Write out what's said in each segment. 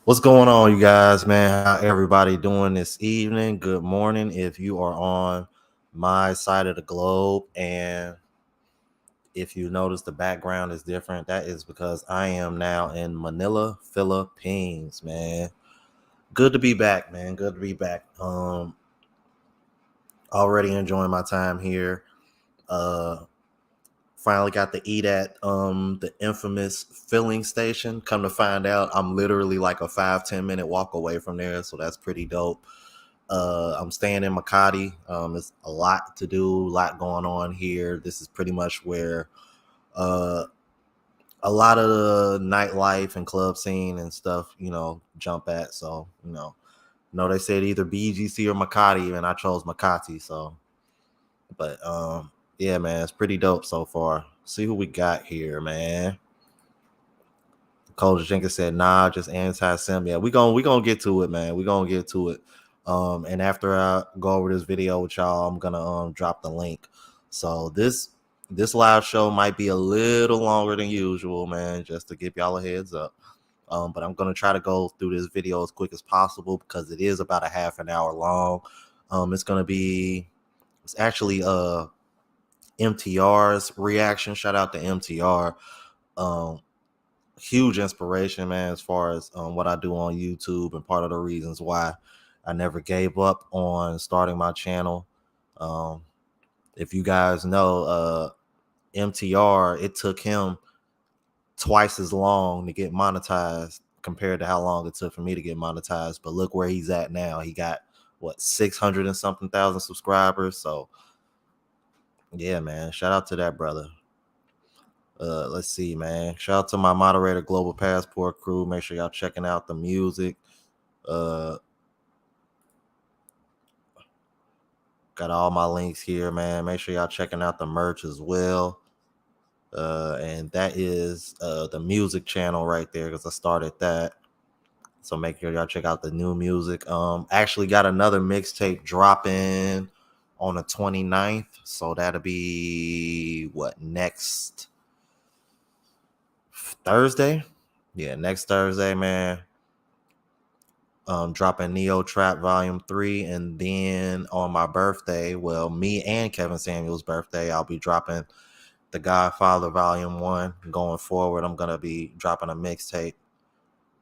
What's going on, you guys, man? How everybody doing this evening? Good morning if you are on my side of the globe. And if you notice the background is different, that is because I am now in Manila, Philippines, man. Good to be back, man. Good to be back. Already enjoying my time here. Finally got to eat at the infamous filling station. Come to find out, I'm literally like a 5-10 minute walk away from there, so that's pretty dope. I'm staying in Makati. There's a lot to do, a lot going on here. This is pretty much where uh, a lot of the nightlife and club scene and stuff, jump at. So, they said either BGC or Makati, and I chose Makati. So, but yeah, man, it's pretty dope so far. See who we got here, man. Coach Jenkins said, "Nah, just anti-sim." Yeah, we gonna get to it, man. We gonna get to it. And after I go over this video with y'all, I'm gonna drop the link. So this live show might be a little longer than usual, man, just to give y'all a heads up. But I'm gonna try to go through this video as quick as possible because it is about a half an hour long. It's actually MTR's reaction. Shout out to MTR. Huge inspiration, man, as far as what I do on YouTube, and part of the reasons why I never gave up on starting my channel. If you guys know, MTR, it took him twice as long to get monetized compared to how long it took for me to get monetized. But look where he's at now. He got 600 and something thousand subscribers. So yeah, man, shout out to that brother. Let's see, man. Shout out to my moderator Global Passport crew. Make sure y'all checking out the music. Got all my links here, man. Make sure y'all checking out the merch as well. And that is the music channel right there, because I started that. So make sure y'all check out the new music. Actually got another mixtape dropping on the 29th. So that'll be next Thursday? Yeah, next Thursday, man. Dropping Neo Trap Volume 3. And then on my birthday, me and Kevin Samuel's birthday, I'll be dropping The Godfather Volume 1. Going forward, I'm going to be dropping a mixtape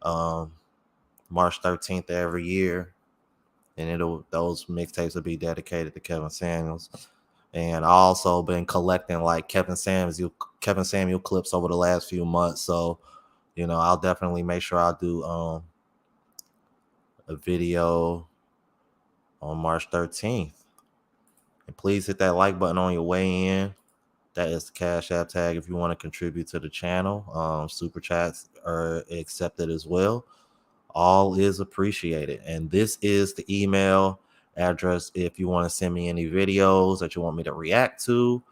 March 13th every year. And those mixtapes will be dedicated to Kevin Samuels. And I also been collecting like Kevin Samuel clips over the last few months. So, I'll definitely make sure I do a video on March 13th. And please hit that like button on your way in. That is the Cash App tag if you want to contribute to the channel. Super chats are accepted as well. All is appreciated. And this is the email address if you want to send me any videos that you want me to react to,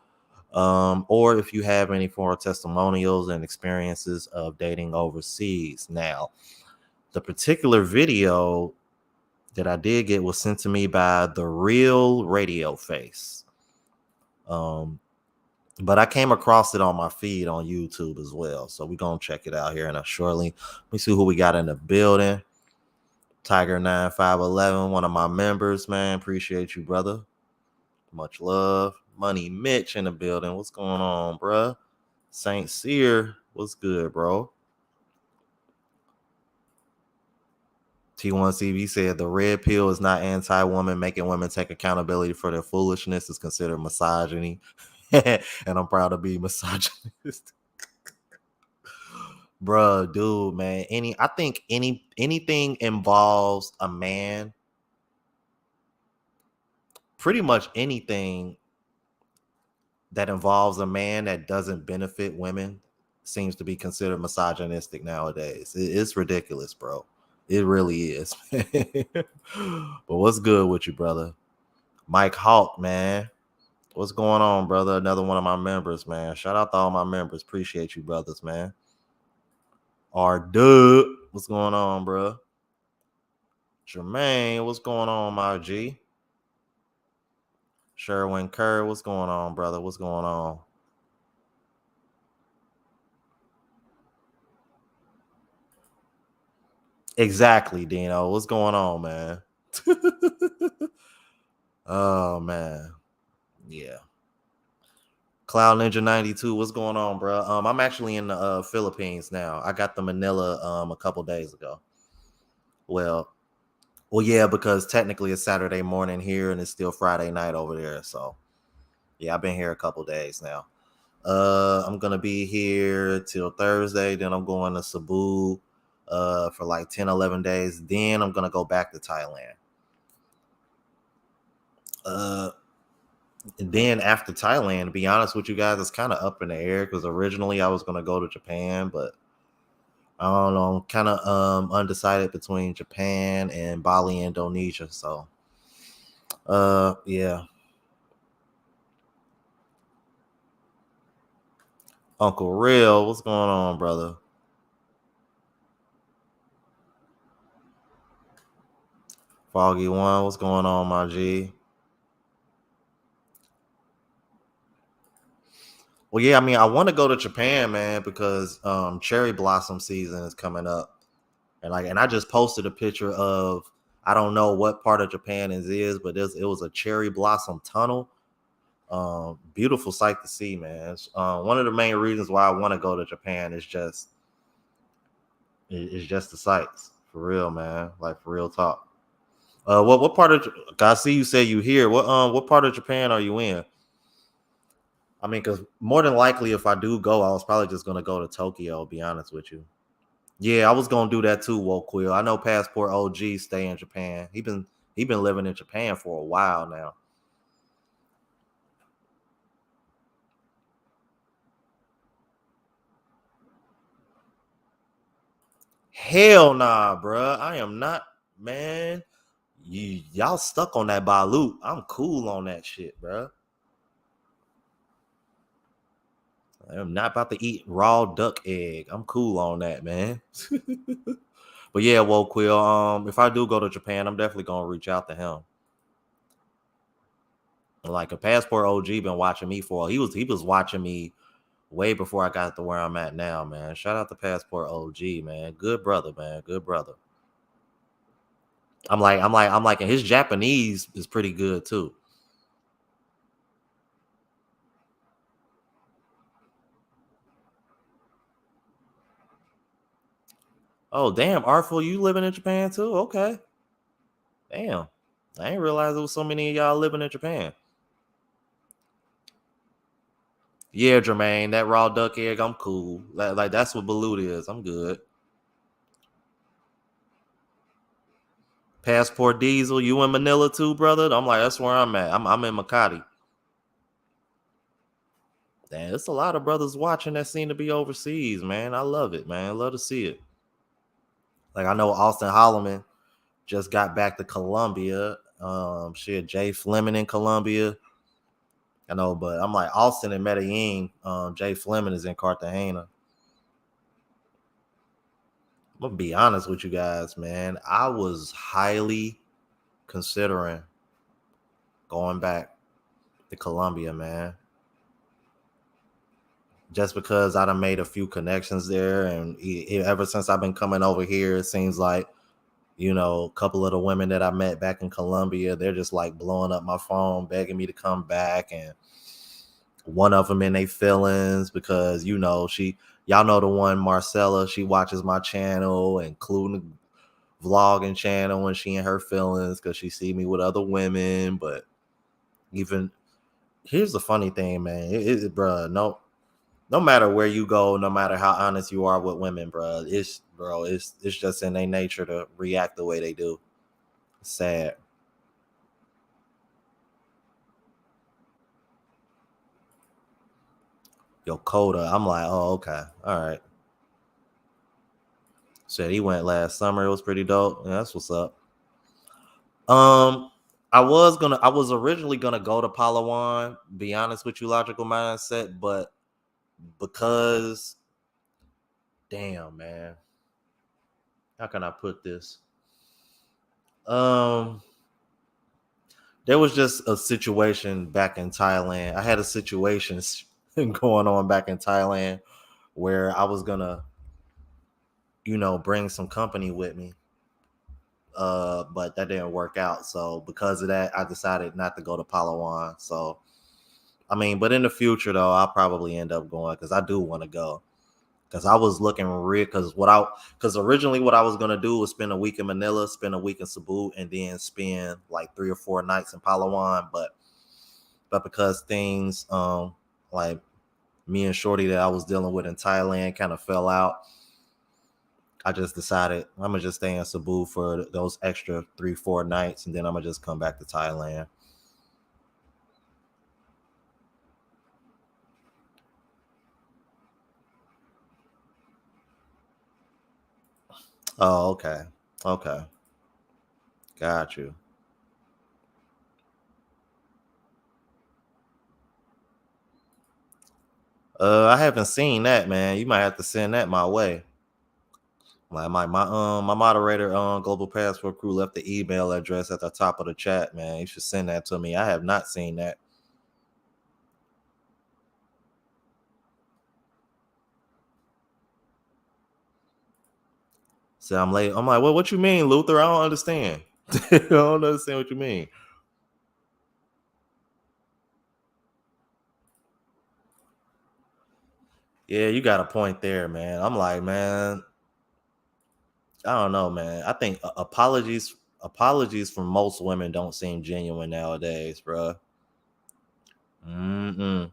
or if you have any foreign testimonials and experiences of dating overseas. Now, the particular video that I did get was sent to me by The Real Radio Face. But I came across it on my feed on YouTube as well. So we're going to check it out here in a shortly. Let me see who we got in the building. Tiger9511, one of my members, man. Appreciate you, brother. Much love. Money Mitch in the building. What's going on, bruh? Saint Cyr, what's good, bro? T1CV said the red pill is not anti-woman. Making women take accountability for their foolishness is considered misogyny. And I'm proud to be misogynist. Bruh, dude, man. I think anything involves a man, pretty much anything that involves a man that doesn't benefit women seems to be considered misogynistic nowadays. It's ridiculous, bro. It really is. But what's good with you, brother? Mike Hawk, man. What's going on, brother? Another one of my members, man. Shout out to all my members. Appreciate you, brothers, man. R Dub, what's going on, bro? Jermaine, what's going on, my G? Sherwin Kerr, what's going on, brother? What's going on? Exactly, Dino. What's going on, man? Oh, man. Yeah. Cloud Ninja 92, what's going on, bro? I'm actually in the Philippines now. I got to Manila a couple days ago. Well, yeah, because technically it's Saturday morning here and it's still Friday night over there. So, yeah, I've been here a couple days now. I'm gonna be here till Thursday. Then I'm going to Cebu for like 10, 11 days. Then I'm gonna go back to Thailand. Uh, and then after Thailand, to be honest with you guys, it's kind of up in the air because originally I was gonna go to Japan, but I don't know. I'm kind of undecided between Japan and Bali, Indonesia. So yeah. Uncle Real, what's going on, brother? Foggy One, what's going on, my G? Well, yeah, I mean, I want to go to Japan, man, because cherry blossom season is coming up, and I just posted a picture of I don't know what part of Japan it is, but it was a cherry blossom tunnel. Beautiful sight to see, man. It's, one of the main reasons why I want to go to Japan is just the sights, for real, man. Like for real talk. What part of I see you say you here? What part of Japan are you in? I mean, because more than likely, if I do go, I was probably just gonna go to Tokyo. Be honest with you. Yeah, I was gonna do that too, Woke Quill. I know Passport OG stay in Japan. He been living in Japan for a while now. Hell nah, bruh. I am not, man. Y'all stuck on that balut. I'm cool on that shit, bruh. I'm not about to eat raw duck egg. I'm cool on that, man. But yeah, Woke Quill. If I do go to Japan, I'm definitely gonna reach out to him. Like a Passport OG been watching me for he was watching me way before I got to where I'm at now, man. Shout out to Passport OG, man. Good brother, man. Good brother. I'm like, and his Japanese is pretty good too. Oh, damn, Artful, you living in Japan too? Okay. Damn. I didn't realize there was so many of y'all living in Japan. Yeah, Jermaine, that raw duck egg, I'm cool. Like that's what balut is. I'm good. Passport Diesel, you in Manila too, brother? I'm like, that's where I'm at. I'm in Makati. Damn, it's a lot of brothers watching that seem to be overseas, man. I love it, man. I love to see it. Like I know Austin Holloman just got back to Colombia. Shit, Jay Fleming in Colombia. I know, but I'm like Austin and Medellin. Jay Fleming is in Cartagena. I'm gonna be honest with you guys, man. I was highly considering going back to Colombia, man. Just because I done made a few connections there, and ever since I've been coming over here, it seems like a couple of the women that I met back in Colombia, they're just like blowing up my phone, begging me to come back, and one of them in their feelings because y'all know the one Marcella, she watches my channel, including the vlogging channel, when she in her feelings because she see me with other women. But even here's the funny thing, man, bruh, no matter where you go, no matter how honest you are with women, it's just in their nature to react the way they do. It's sad. Yo, Coda, I'm like, oh, okay, all right. Said he went last summer. It was pretty dope. Yeah, that's what's up. Um, I was originally gonna go to Palawan. Be honest with you, logical mindset, but because, damn, man, how can I put this? Um, there was just a situation back in Thailand. I had a situation going on back in Thailand where I was gonna, bring some company with me. But that didn't work out. So because of that, I decided not to go to Palawan. So I mean, but in the future though, I'll probably end up going because I do want to go. Because I was looking real because originally what I was gonna do was spend a week in Manila, spend a week in Cebu, and then spend like 3 or 4 nights in Palawan. But because things like Me and Shorty that I was dealing with in Thailand kind of fell out. I just decided I'm gonna just stay in Cebu for those extra 3-4 nights, and then I'm gonna just come back to Thailand. Oh, okay, okay, got you. I haven't seen that, man. You might have to send that my way. My moderator Global Passport Crew left the email address at the top of the chat, man. You should send that to me. I have not seen that. So I'm late. I'm like, well, what you mean, Luther? I don't understand. I don't understand what you mean. Yeah, you got a point there, man. I'm like, man, I don't know, man. I think apologies from most women don't seem genuine nowadays, bro. Mm-mm.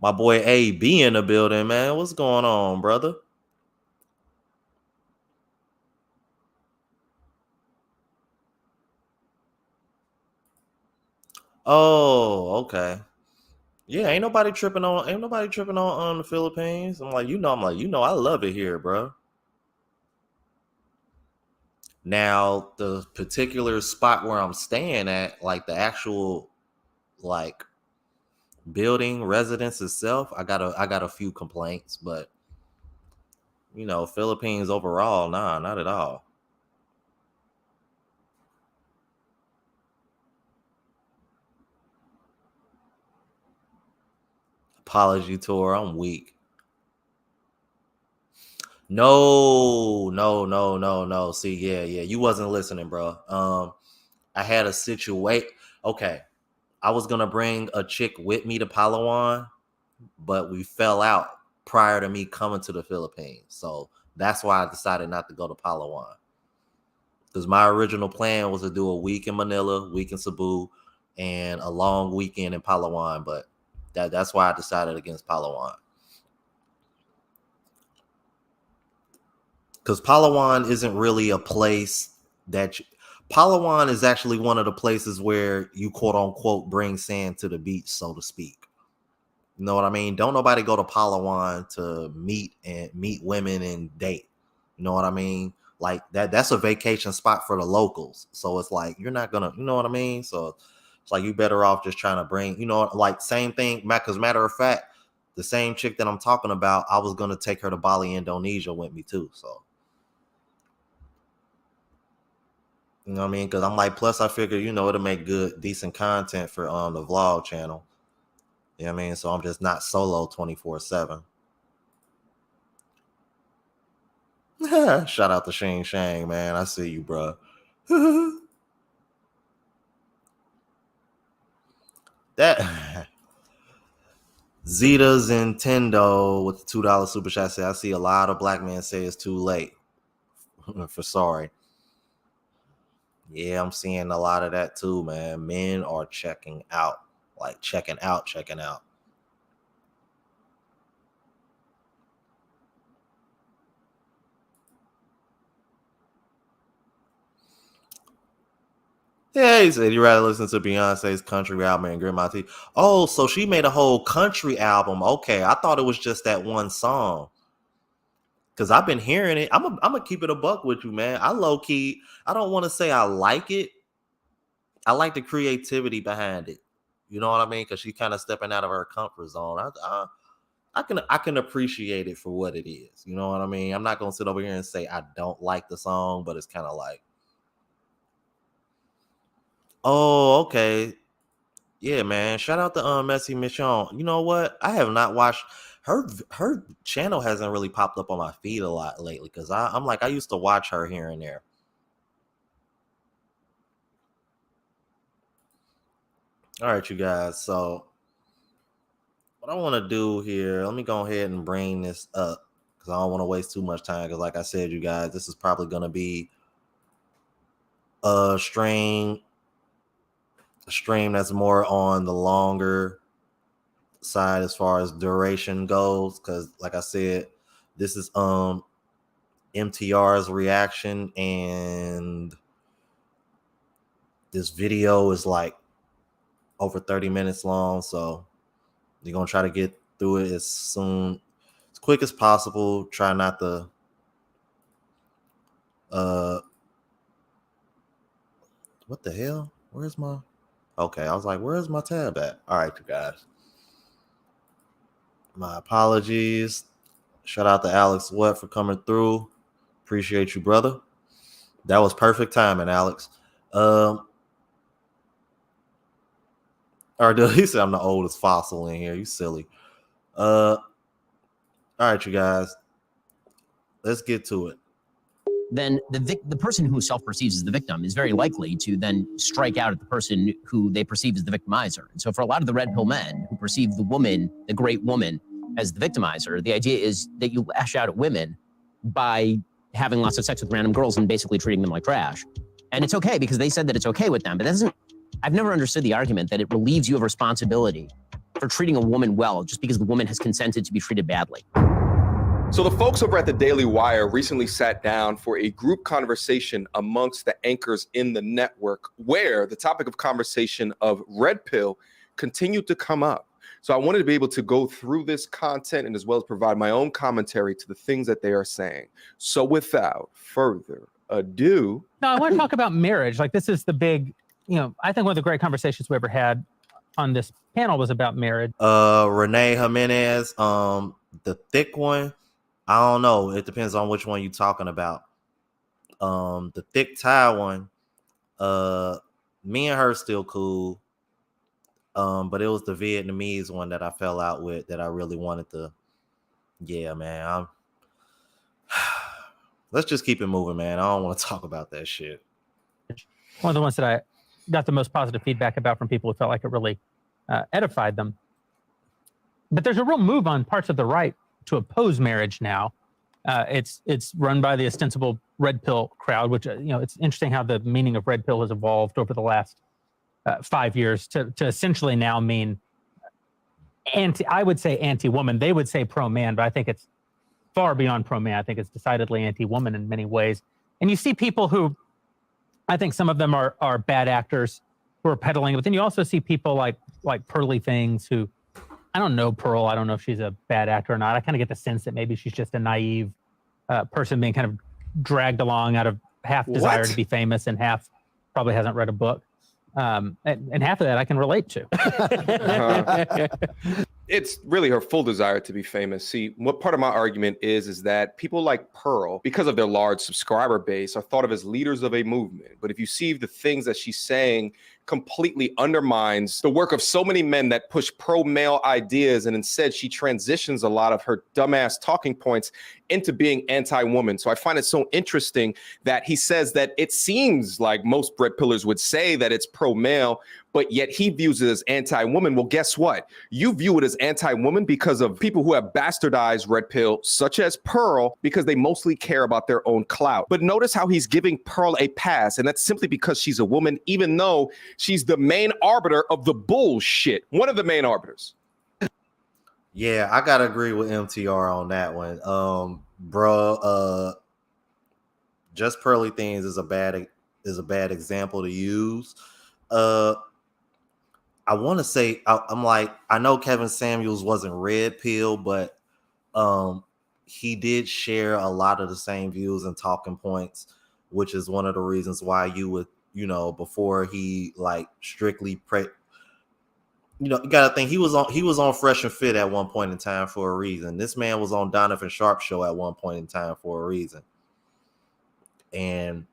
My boy AB in the building, man. What's going on, brother? Oh, okay. Yeah, ain't nobody tripping on the Philippines. I love it here, bro. Now, the particular spot where I'm staying at, like the actual like building residence itself, I got a few complaints, but Philippines overall, nah, not at all. Apology tour, I'm weak. No, no, no, no, no. See, yeah, you wasn't listening, bro. I had a situation. Okay, I was gonna bring a chick with me to Palawan, but we fell out prior to me coming to the Philippines. So that's why I decided not to go to Palawan. Because my original plan was to do a week in Manila, week in Cebu, and a long weekend in Palawan. But that's why I decided against Palawan. Because Palawan isn't really a place that Palawan is actually one of the places where you quote unquote bring sand to the beach, so to speak. You know what I mean? Don't nobody go to Palawan to meet women and date. You know what I mean? Like that's a vacation spot for the locals. So it's like you're not gonna, you know what I mean? So it's like you better off just trying to bring, like same thing. Because matter of fact, the same chick that I'm talking about, I was gonna take her to Bali, Indonesia with me too. So you know what I mean? Because I'm like, plus I figure, it'll make good, decent content for the vlog channel. You know what I mean? So I'm just not solo 24/7. Shout out to Shane Shang, man. I see you, bro. That Zeta Nintendo with the $2 super chat said, I see a lot of black men say it's too late for sorry. Yeah, I'm seeing a lot of that too, man. Men are checking out, like checking out, checking out. Yeah, he said you rather listen to Beyonce's country album and grit my teeth. Oh, so she made a whole country album. Okay, I thought it was just that one song. Cause I've been hearing it. I'm gonna keep it a buck with you, man. I low key. I don't want to say I like it. I like the creativity behind it. You know what I mean? Cause she's kind of stepping out of her comfort zone. I can appreciate it for what it is. You know what I mean? I'm not gonna sit over here and say I don't like the song, but it's kind of like, oh, okay. Yeah, man. Shout out to Messy Michonne. You know what? I have not watched her channel hasn't really popped up on my feed a lot lately because I'm like I used to watch her here and there. All right, you guys. So what I want to do here, let me go ahead and bring this up because I don't want to waste too much time. Because like I said, you guys, this is probably gonna be a stream that's more on the longer side as far as duration goes, because like I said, this is MTR's reaction, and this video is like over 30 minutes long, so you're gonna try to get through it as quick as possible. Try not to what the hell? Where's my okay? I was like, where's my tab at? All right, you guys. My apologies. Shout out to Alex What for coming through. Appreciate you, brother. That was perfect timing, Alex. Or he said I'm the oldest fossil in here. You silly. All right, you guys. Let's get to it. Then the person who self-perceives as the victim is very likely to then strike out at the person who they perceive as the victimizer. And so for a lot of the red pill men who perceive the woman, the great woman, as the victimizer, the idea is that you lash out at women by having lots of sex with random girls and basically treating them like trash. And it's okay because they said that it's okay with them, but that doesn't, I've never understood the argument that it relieves you of responsibility for treating a woman well just because the woman has consented to be treated badly. So the folks over at the Daily Wire recently sat down for a group conversation amongst the anchors in the network where the topic of conversation of red pill continued to come up. So I wanted to be able to go through this content and as well as provide my own commentary to the things that they are saying. So without further ado. No, I want to talk about marriage. Like this is the big, I think one of the great conversations we ever had on this panel was about marriage. Renee Jimenez, the thick one. I don't know. It depends on which one you're talking about. The thick tie one, me and her still cool. But it was the Vietnamese one that I fell out with that I really wanted to. Yeah, man. Let's just keep it moving, man. I don't want to talk about that shit. One of the ones that I got the most positive feedback about from people who felt like it really edified them. But there's a real move on parts of the right to oppose marriage now. It's run by the ostensible red pill crowd, which, it's interesting how the meaning of red pill has evolved over the last 5 years to essentially now mean I would say anti-woman. They would say pro-man, but I think it's far beyond pro-man. I think it's decidedly anti-woman in many ways. And you see people who, I think some of them are bad actors who are peddling, but then you also see people like Pearly Things who, I don't know Pearl. I don't know if she's a bad actor or not. I kind of get the sense that maybe she's just a naive person being kind of dragged along out of half desire to be famous and half probably hasn't read a book. And half of that I can relate to. It's really her full desire to be famous. See, what part of my argument is that people like Pearl, because of their large subscriber base, are thought of as leaders of a movement. But if you see the things that she's saying completely undermines the work of so many men that push pro-male ideas, and instead she transitions a lot of her dumbass talking points into being anti-woman. So I find it so interesting that he says that it seems like most red pillars would say that it's pro-male, but yet he views it as anti-woman. Well, guess what? You view it as anti-woman because of people who have bastardized red pill, such as Pearl, because they mostly care about their own clout. But notice how he's giving Pearl a pass, and that's simply because she's a woman, even though she's the main arbiter of the bullshit. One of the main arbiters. Yeah, I gotta agree with MTR on that one. Just Pearly Things is a bad example to use. I want to say I know Kevin Samuels wasn't red pill, but he did share a lot of the same views and talking points, which is one of the reasons why you would, before he strictly you gotta think he was on Fresh and Fit at one point in time for a reason. This man was on Donovan Sharp show at one point in time for a reason. And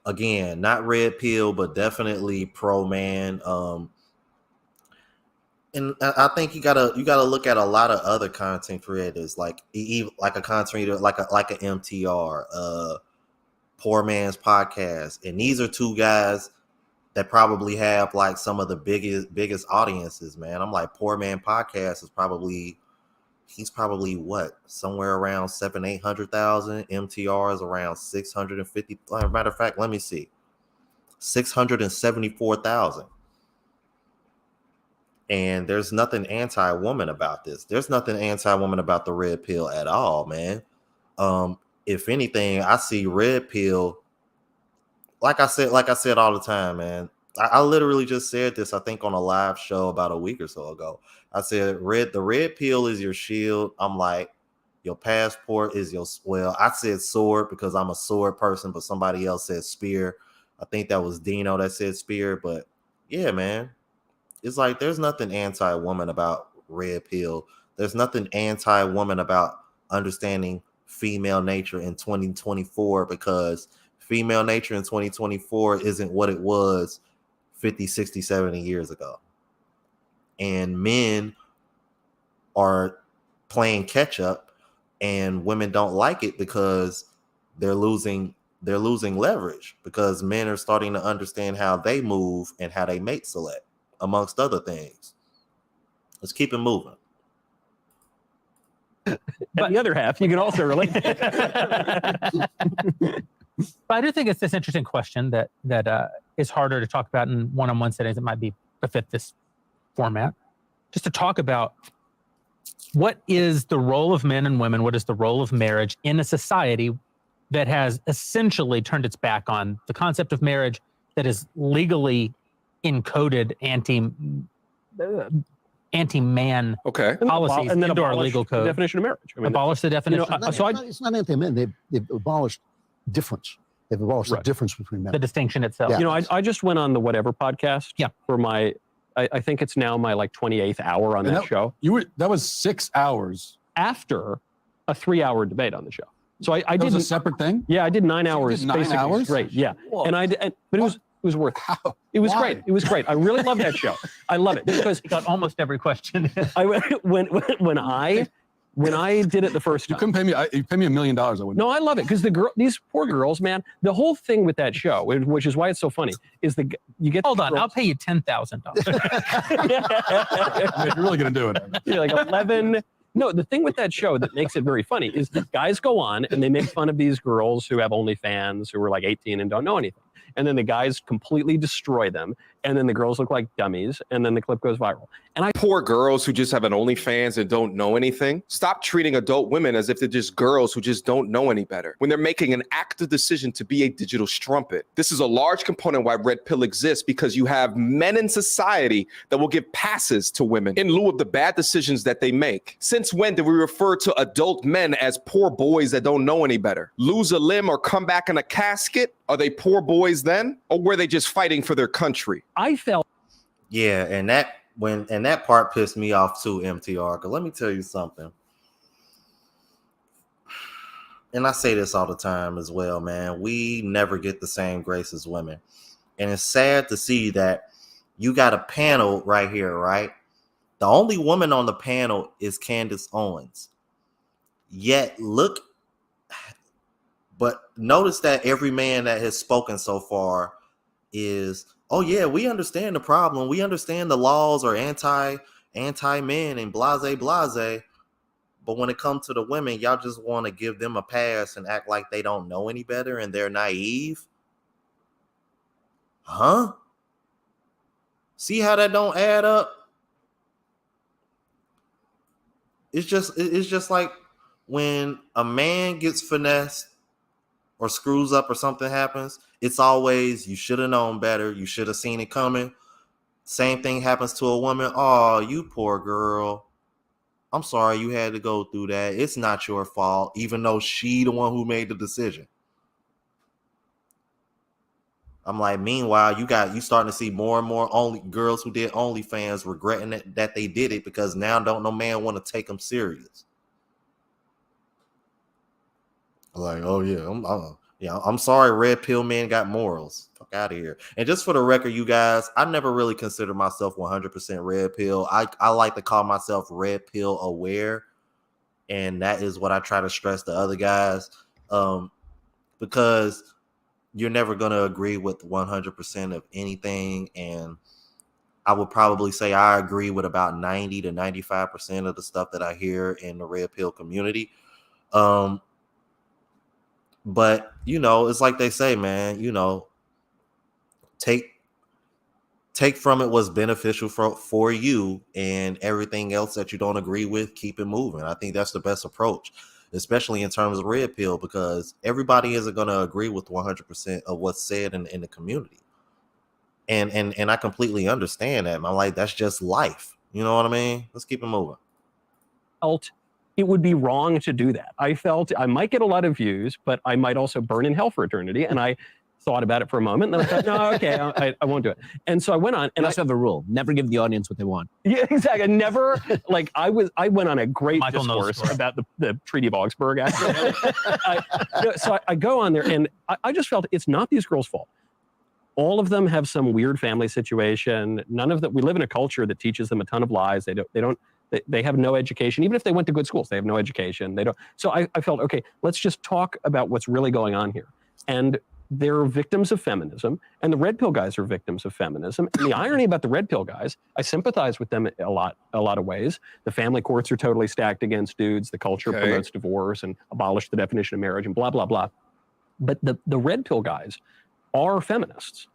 again, not red pill, but definitely pro man. And I think you gotta look at a lot of other content creators, like a content creator, like a MTR, Poor Man's Podcast, and these are two guys that probably have some of the biggest audiences. Man, I'm like, Poor Man Podcast is he's probably what, somewhere around 700,000-800,000. MTR is around 650. Matter of fact, let me see, 674,000. And there's nothing anti-woman about this. There's nothing anti-woman about the red pill at all, man. If anything, I see red pill, like I said all the time, man. I literally just said this, I think, on a live show about a week or so ago. I said, the red pill is your shield. I'm like, your passport is your, well, I said sword because I'm a sword person, but somebody else said spear. I think that was Dino that said spear. But yeah, man, it's like there's nothing anti-woman about red pill. There's nothing anti-woman about understanding female nature in 2024, because female nature in 2024 isn't what it was 50, 60, 70 years ago. And men are playing catch up, and women don't like it because they're losing leverage, because men are starting to understand how they move and how they mate select, amongst other things. Let's keep it moving. But the other half, you can also relate. But I do think it's this interesting question that is harder to talk about in one-on-one settings. It might be befit this format, just to talk about what is the role of men and women, what is the role of marriage in a society that has essentially turned its back on the concept of marriage, that is legally encoded anti-man policies and then into our legal code. The definition of marriage. I mean, abolish the definition. It's not anti-men. They've abolished difference. They've abolished the difference between men. The distinction itself. Yeah. I just went on the Whatever podcast. Yeah. For my, I think it's now my 28th hour on that show. That was 6 hours After a 3-hour debate on the show. So I that did was a separate thing. Yeah, I did 9 So you hours. did 9 basically hours? straight. Yeah. Whoa. But it was worth it. How? It was Why? great. It was great. I really love that show. I love it because Got almost every question. when I did it the first You time. couldn't pay me. You pay me $1 million. I wouldn't. No, I love it because these poor girls, man. The whole thing with that show, which is why it's so funny, is you get. Hold on, I'll pay you $10,000. You're really gonna do it. You're like 11. No, the thing with that show that makes it very funny is the guys go on and they make fun of these girls who have OnlyFans, who are like 18 and don't know anything. And then the guys completely destroy them. And then the girls look like dummies. And then the clip goes viral. And Poor girls who just have an OnlyFans and don't know anything. Stop treating adult women as if they're just girls who just don't know any better, when they're making an active decision to be a digital strumpet. This is a large component why Red Pill exists, because you have men in society that will give passes to women in lieu of the bad decisions that they make. Since when did we refer to adult men as poor boys that don't know any better? Lose a limb or come back in a casket? Are they poor boys then? Or were they just fighting for their country? I felt. Yeah, and that part pissed me off too, MTR. Because let me tell you something. And I say this all the time as well, man. We never get the same grace as women. And it's sad to see that you got a panel right here, right? The only woman on the panel is Candace Owens. Yet but notice that every man that has spoken so far is, oh yeah, we understand the problem. We understand the laws are anti-men and blase. But when it comes to the women, y'all just want to give them a pass and act like they don't know any better and they're naive. Huh? See how that don't add up? It's just like when a man gets finessed or screws up or something happens, it's always, you should have known better. You should have seen it coming. Same thing happens to a woman. Oh, you poor girl. I'm sorry you had to go through that. It's not your fault, even though she the one who made the decision. I'm like, meanwhile, you starting to see more and more girls who did OnlyFans regretting that they did it, because now don't no man want to take them serious. Like, oh yeah, I'm sorry, red pill men got morals. Fuck out of here. And just for the record, you guys, I never really considered myself 100% red pill. I like to call myself red pill aware, and that is what I try to stress to other guys, because you're never going to agree with 100% of anything, and I would probably say I agree with about 90 to 95% of the stuff that I hear in the red pill community. But, it's like they say, man, take take from it what's beneficial for you, and everything else that you don't agree with, keep it moving. I think that's the best approach, especially in terms of red pill, because everybody isn't going to agree with 100% of what's said in the community. And I completely understand that. I'm like, that's just life. You know what I mean? Let's keep it moving. Felt it would be wrong to do that. I felt I might get a lot of views, but I might also burn in hell for eternity. And I thought about it for a moment, and then I thought, no, okay, I won't do it. And so I went on, and I also have a rule: never give the audience what they want. Yeah, exactly. I never like I went on a great Michael knows discourse about the Treaty of Augsburg. Actually, so I go on there, and I just felt it's not these girls' fault. All of them have some weird family situation. None of them. We live in a culture that teaches them a ton of lies. They have no education. Even if they went to good schools, they have no education. They don't. So I felt, okay, let's just talk about what's really going on here. And they're victims of feminism, and the red pill guys are victims of feminism. And the irony about the red pill guys, I sympathize with them a lot of ways. The family courts are totally stacked against dudes. The culture promotes divorce and abolished the definition of marriage and blah, blah, blah. But the red pill guys are feminists.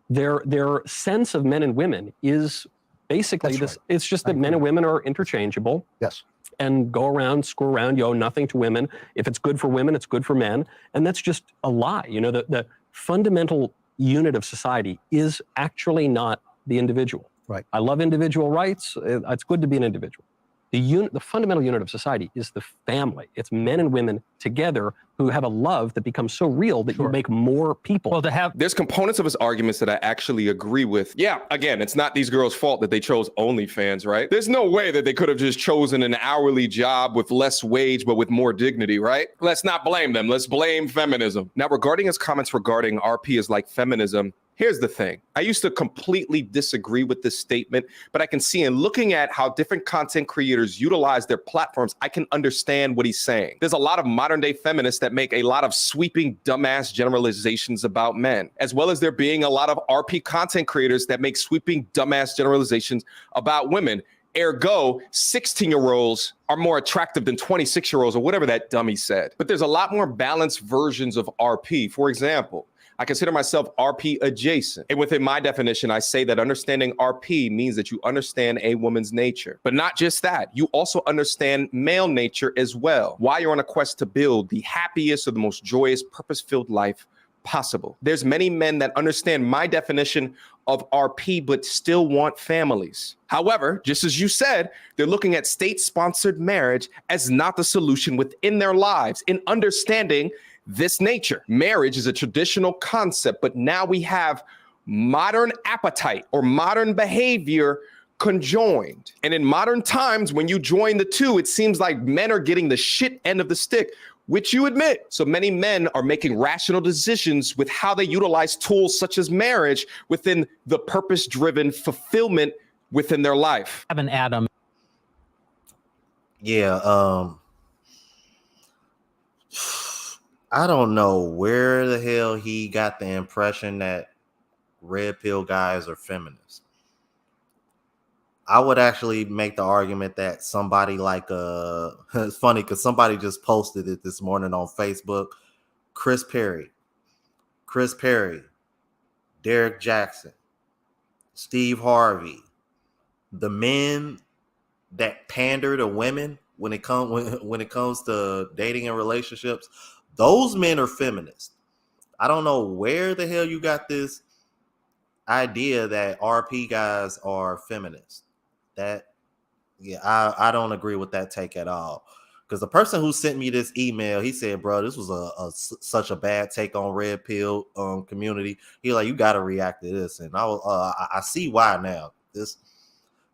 Their sense of men and women is basically this. Right. It's just that men and women are interchangeable. Yes. And go around, screw around, you owe nothing to women. If it's good for women, it's good for men. And that's just a lie. You know, the fundamental unit of society is actually not the individual. Right. I love individual rights. It's good to be an individual. The fundamental unit of society is the family. It's men and women together who have a love that becomes so real that you make more people. Well, there's components of his arguments that I actually agree with. Yeah, again, it's not these girls' fault that they chose OnlyFans, right? There's no way that they could have just chosen an hourly job with less wage, but with more dignity, right? Let's not blame them. Let's blame feminism. Now, regarding his comments regarding RP is like feminism, here's the thing. I used to completely disagree with this statement, but I can see in looking at how different content creators utilize their platforms, I can understand what he's saying. There's a lot of modern day feminists that make a lot of sweeping, dumbass generalizations about men, as well as there being a lot of RP content creators that make sweeping, dumbass generalizations about women. Ergo, 16-year-olds are more attractive than 26-year-olds or whatever that dummy said. But there's a lot more balanced versions of RP. For example, I consider myself RP adjacent. And within my definition, I say that understanding RP means that you understand a woman's nature. But not just that, you also understand male nature as well, while you're on a quest to build the happiest or the most joyous, purpose-filled life possible. There's many men that understand my definition of RP, but still want families. However, just as you said, they're looking at state-sponsored marriage as not the solution within their lives in understanding this nature. Marriage is a traditional concept, but now we have modern appetite or modern behavior conjoined. And in modern times, when you join the two, it seems like men are getting the shit end of the stick, which you admit. So many men are making rational decisions with how they utilize tools such as marriage within the purpose-driven fulfillment within their life. Have an Adam. Yeah, I don't know where the hell he got the impression that red pill guys are feminists. I would actually make the argument that somebody like it's funny because somebody just posted it this morning on Facebook. Chris Perry, Derek Jackson, Steve Harvey, the men that pander to women when it comes to dating and relationships. Those men are feminists. I don't know where the hell you got this idea that RP guys are feminists. I don't agree with that take at all. Because the person who sent me this email, he said, bro, this was such a bad take on red pill community. He like, you got to react to this. And I see why now.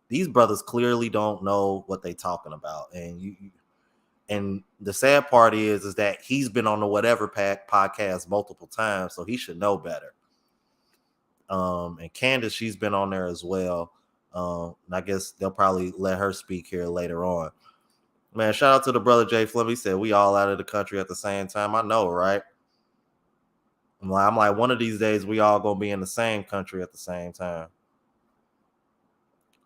These brothers clearly don't know what they talking about. And the sad part is that he's been on the Whatever podcast multiple times, so he should know better. And Candace, she's been on there as well. And I guess they'll probably let her speak here later on. Man, shout out to the brother Jay Flim. He said we all out of the country at the same time. I know, right? I'm like, one of these days we all gonna be in the same country at the same time.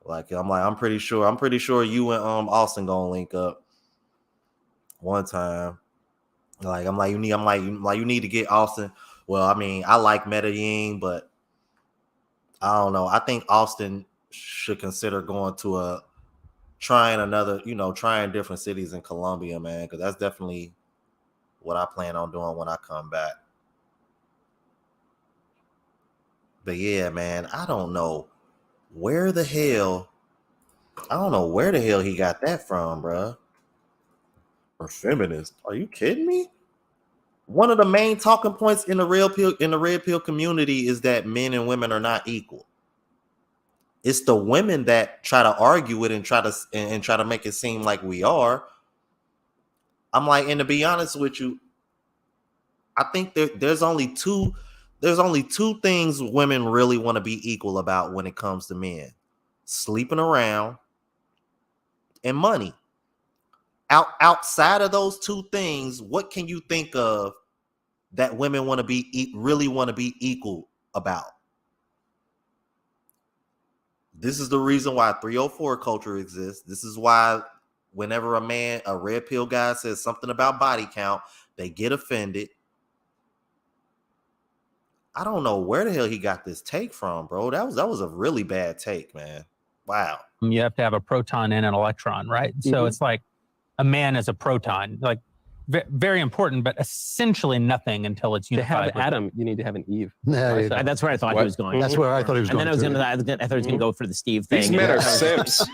I'm pretty sure you and Austin gonna link up one time. You need to get Austin. Well, I mean, I like Medellin, but I don't know. I think Austin should consider going to trying different cities in Colombia, man, because that's definitely what I plan on doing when I come back. But yeah, man, I don't know where the hell he got that from, bruh. Or feminist. Are you kidding me? One of the main talking points in the red pill community is that men and women are not equal. It's the women that try to argue it and try to make it seem like we are. I'm like, and to be honest with you, I think there's only two things women really want to be equal about when it comes to men: sleeping around and money. Outside of those two things, what can you think of that women really want to be equal about? This is the reason why 304 culture exists. This is why whenever a red pill guy says something about body count, they get offended. I don't know where the hell he got this take from, bro. That was a really bad take, man. Wow. You have to have a proton and an electron, right? So it's like a man is a proton, like very important, but essentially nothing until it's unified. To have Adam, you need to have an Eve. Yeah, That's where I thought he was going. that's where I thought he was And going. then I thought he was going to go for the Steve thing. These men are simps.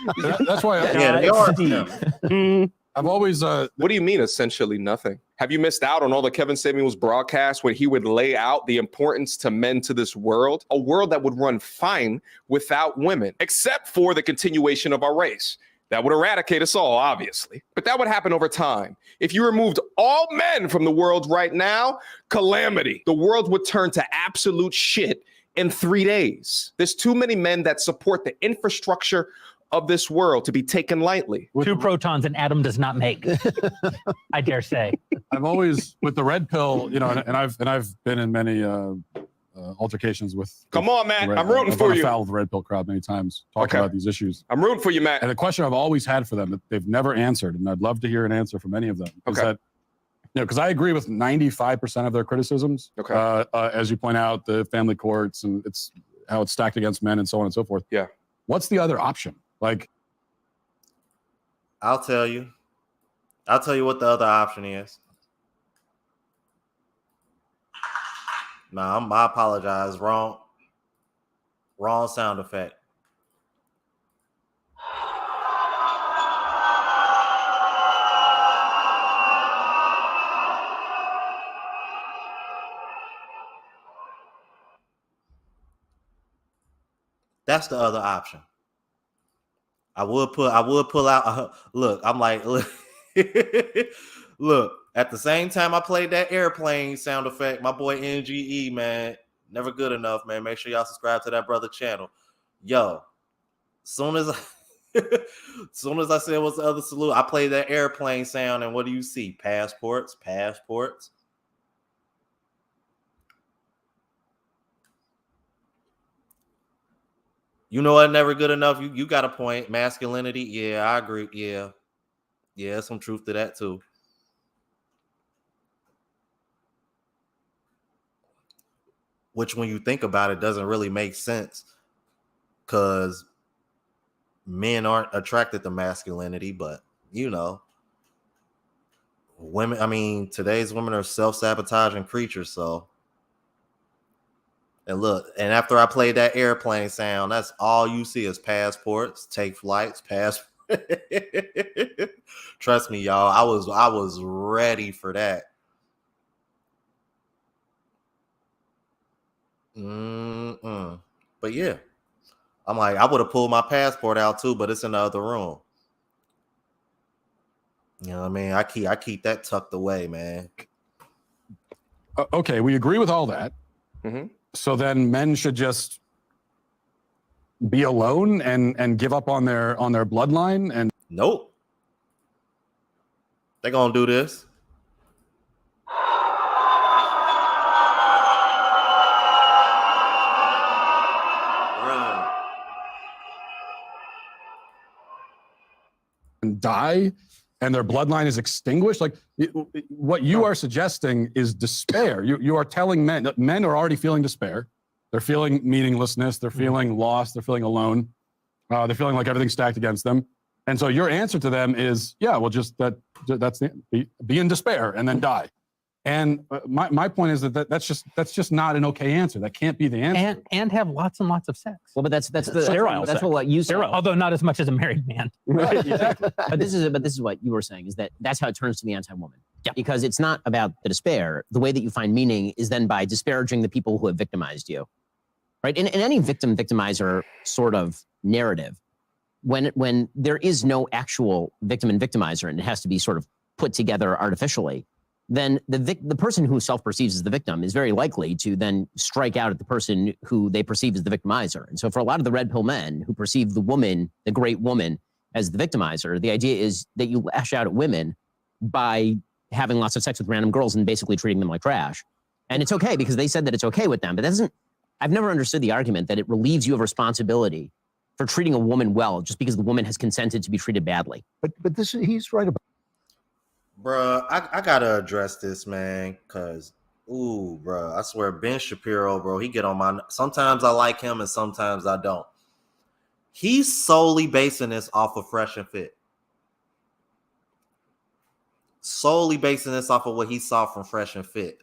That's why Yeah, they are. I've always What do you mean, essentially nothing? Have you missed out on all the Kevin Samuels broadcasts where he would lay out the importance to men to this world? A world that would run fine without women, except for the continuation of our race. That would eradicate us all, obviously. But that would happen over time. If you removed all men from the world right now, calamity. The world would turn to absolute shit in 3 days. There's too many men that support the infrastructure of this world to be taken lightly. Two protons an atom does not make. I dare say. I've always with the red pill, and I've been in many altercations with. Come on, Matt. Red, I'm rooting I've for run you. afoul of the red pill crowd many times, talking about these issues. I'm rooting for you, Matt. And the question I've always had for them that they've never answered, and I'd love to hear an answer from any of them, is that, because I agree with 95% of their criticisms. As you point out, the family courts and it's how it's stacked against men and so on and so forth. Yeah. What's the other option? Like, I'll tell you what the other option is. Nah, I apologize. Wrong sound effect. That's the other option. I would pull out. Look, I'm like, look, look. At the same time, I played that airplane sound effect. My boy NGE, man, never good enough, man. Make sure y'all subscribe to that brother channel. Yo, soon as I said what's the other salute, I played that airplane sound, and what do you see? Passports. You know what? Never good enough. You got a point. Masculinity. Yeah, I agree. Yeah, some truth to that too. Which, when you think about it, doesn't really make sense because men aren't attracted to masculinity, but women. I mean, today's women are self-sabotaging creatures. So. And look, and after I played that airplane sound, that's all you see is passports, take flights, Trust me, y'all. I was ready for that. But yeah, I'm like, I would have pulled my passport out too, but it's in the other room. You know what I mean? I keep that tucked away, man. Okay, we agree with all that. Mm-hmm. So then men should just be alone and give up on their bloodline. And nope, they're gonna do this. and die, and their bloodline is extinguished. Like, what you are suggesting is despair. You are telling men are already feeling despair. They're feeling meaninglessness. They're feeling lost. They're feeling alone. They're feeling like everything's stacked against them. And so your answer to them is, yeah, well, that's be in despair and then die. And my point is that's just not an okay answer. That can't be the answer. And have lots and lots of sex. Well, but that's Sterile that's sex. what you said. Although not as much as a married man. Right, exactly. But this is what you were saying, is that's how it turns to the anti-woman. Yeah. Because it's not about the despair. The way that you find meaning is then by disparaging the people who have victimized you. Right? In any victim-victimizer sort of narrative, when there is no actual victim and victimizer and it has to be sort of put together artificially, then the person who self-perceives as the victim is very likely to then strike out at the person who they perceive as the victimizer. And so for a lot of the red pill men who perceive the woman, the great woman, as the victimizer, the idea is that you lash out at women by having lots of sex with random girls and basically treating them like trash. And it's okay because they said that it's okay with them, but I've never understood the argument that it relieves you of responsibility for treating a woman well just because the woman has consented to be treated badly. But he's right about. Bruh, I gotta address this, man, because, bruh, I swear, Ben Shapiro, bro, he get on my... Sometimes I like him and sometimes I don't. He's solely basing this off of Fresh and Fit. Solely basing this off of what he saw from Fresh and Fit.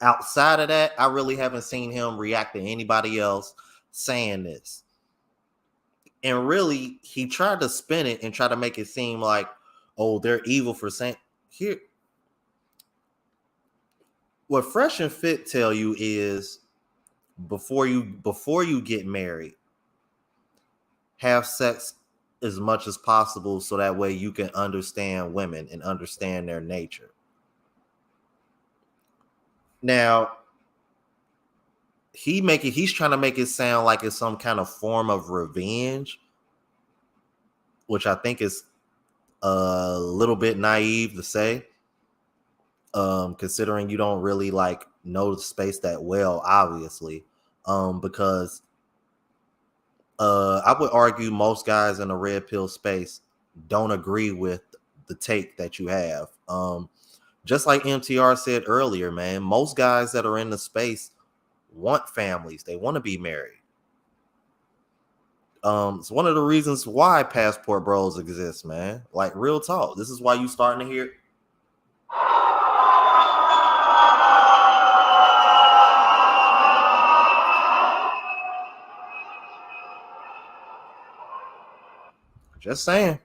Outside of that, I really haven't seen him react to anybody else saying this. And really, he tried to spin it and try to make it seem like, oh, they're evil for saying here. What Fresh and Fit tell you is before you get married, have sex as much as possible so that way you can understand women and understand their nature. Now, he's trying to make it sound like it's some kind of form of revenge, which I think is a little bit naive to say, considering you don't really like know the space that well, obviously, because I would argue most guys in the red pill space don't agree with the take that you have. Just like MTR said earlier, man, most guys that are in the space want families. They want to be married. It's one of the reasons why passport bros exist, man. Like, real talk. This is why you starting to hear. Just saying.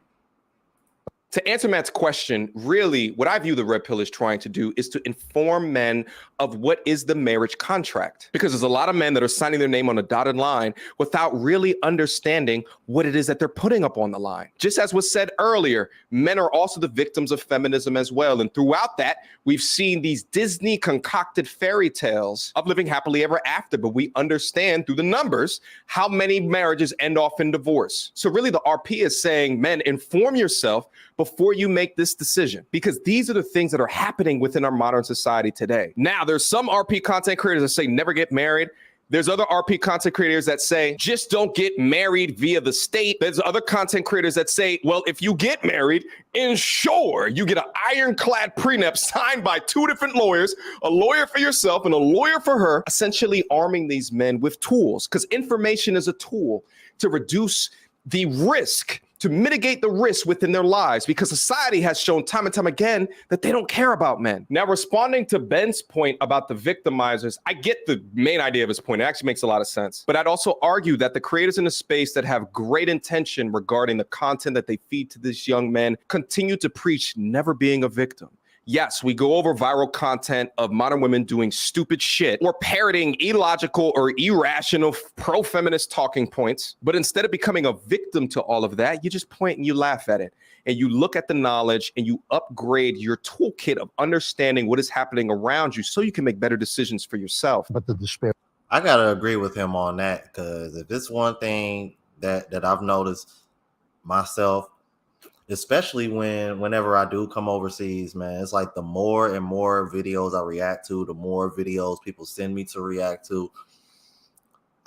To answer Matt's question, really, what I view the red pill is trying to do is to inform men of what is the marriage contract. Because there's a lot of men that are signing their name on a dotted line without really understanding what it is that they're putting up on the line. Just as was said earlier, men are also the victims of feminism as well. And throughout that, we've seen these Disney concocted fairy tales of living happily ever after. But we understand through the numbers how many marriages end off in divorce. So really, the RP is saying, men, inform yourself before you make this decision, because these are the things that are happening within our modern society today. Now, there's some RP content creators that say never get married. There's other RP content creators that say just don't get married via the state. There's other content creators that say, well, if you get married, ensure you get an ironclad prenup signed by two different lawyers, a lawyer for yourself and a lawyer for her, essentially arming these men with tools, because information is a tool to reduce the risk, to mitigate the risk within their lives, because society has shown time and time again that they don't care about men. Now, responding to Ben's point about the victimizers, I get the main idea of his point. It actually makes a lot of sense. But I'd also argue that the creators in the space that have great intention regarding the content that they feed to these young men continue to preach never being a victim. Yes, we go over viral content of modern women doing stupid shit or parroting illogical or irrational pro-feminist talking points. But instead of becoming a victim to all of that, you just point and you laugh at it. And you look at the knowledge and you upgrade your toolkit of understanding what is happening around you so you can make better decisions for yourself. But the despair. I got to agree with him on that, because if it's one thing that I've noticed myself, especially whenever I do come overseas, man, it's like the more and more videos I react to, the more videos people send me to react to.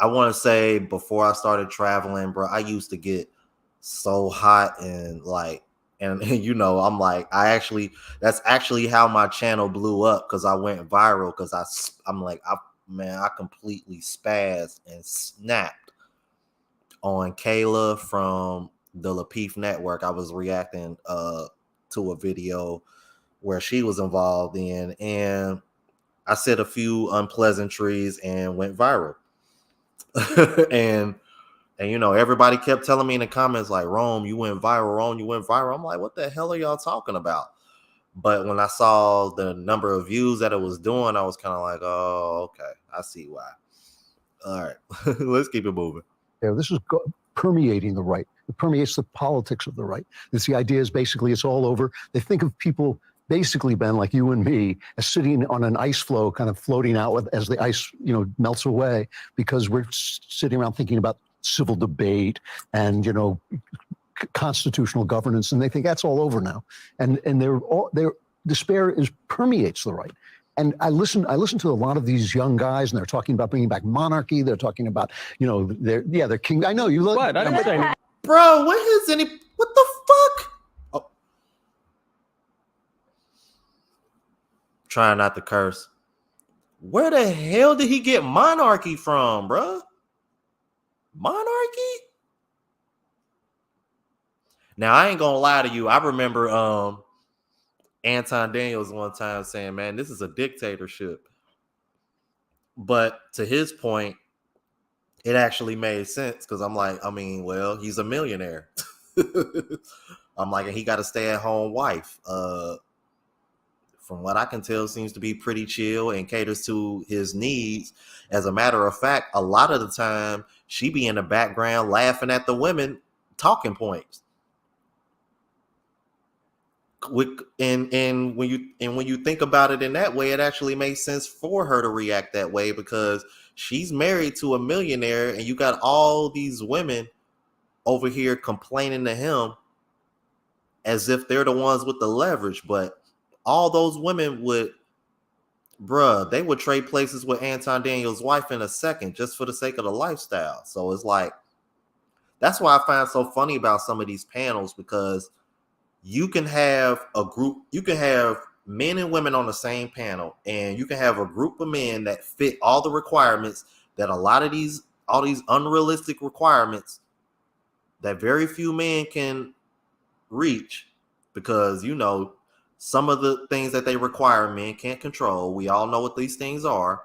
I want to say before I started traveling, bro, I used to get so hot and like, and you know, I'm like, that's actually how my channel blew up, because I went viral, because I'm like, man, I completely spazzed and snapped on Kayla from the Lapeef Network. I was reacting to a video where she was involved in, and I said a few unpleasantries and went viral. and you know, everybody kept telling me in the comments like, Rome, you went viral, Rome, you went viral. I'm like, what the hell are y'all talking about? But when I saw the number of views that it was doing, I was kind of like, oh, okay, I see why. All right, let's keep it moving. Yeah, this is permeating the right. It permeates the politics of the right. The idea is basically it's all over. They think of people basically, Ben, like you and me, as sitting on an ice floe, kind of floating out with, as the ice, you know, melts away, because we're sitting around thinking about civil debate and, you know, constitutional governance, and they think that's all over now. And their despair permeates the right. And I listen to a lot of these young guys, and they're talking about bringing back monarchy. They're talking about, you know, they're king. I know you look. What? I didn't say anything. Bro, what the fuck? Oh. Trying not to curse. Where the hell did he get monarchy from, bro? Monarchy? Now, I ain't gonna lie to you. I remember Anton Daniels one time saying, man, this is a dictatorship. But to his point, it actually made sense, because I'm like, I mean, well, he's a millionaire. I'm like, and he got a stay-at-home wife. From what I can tell, seems to be pretty chill and caters to his needs. As a matter of fact, a lot of the time, she be in the background laughing at the women talking points. And when you think about it in that way, it actually makes sense for her to react that way, because she's married to a millionaire, and you got all these women over here complaining to him as if they're the ones with the leverage. But all those women they would trade places with Anton Daniels' wife in a second just for the sake of the lifestyle. So it's like, that's why I find it so funny about some of these panels, because you can have men and women on the same panel, and you can have a group of men that fit all the requirements that all these unrealistic requirements that very few men can reach, because, you know, some of the things that they require men can't control. We all know what these things are.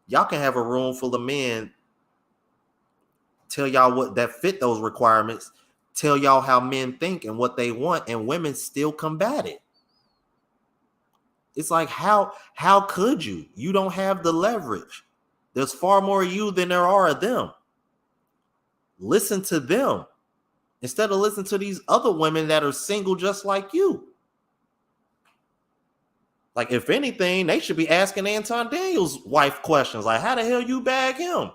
Y'all can have a room full of men tell y'all what that fit those requirements, tell y'all how men think and what they want, and women still combat it. It's like, how could you? You don't have the leverage. There's far more of you than there are of them. Listen to them instead of listening to these other women that are single just like you. Like, if anything, they should be asking Anton Daniels' wife questions like, how the hell you bag him?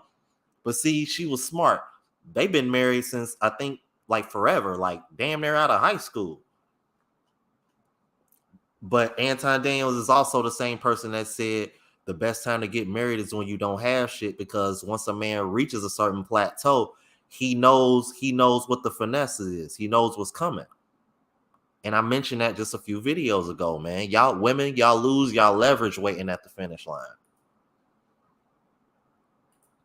But see, she was smart. They've been married since, I think, like forever, like damn near out of high school. But Anton Daniels is also the same person that said the best time to get married is when you don't have shit, because once a man reaches a certain plateau, he knows what the finesse is. He knows what's coming. And I mentioned that just a few videos ago, man. Y'all women, y'all lose y'all leverage waiting at the finish line.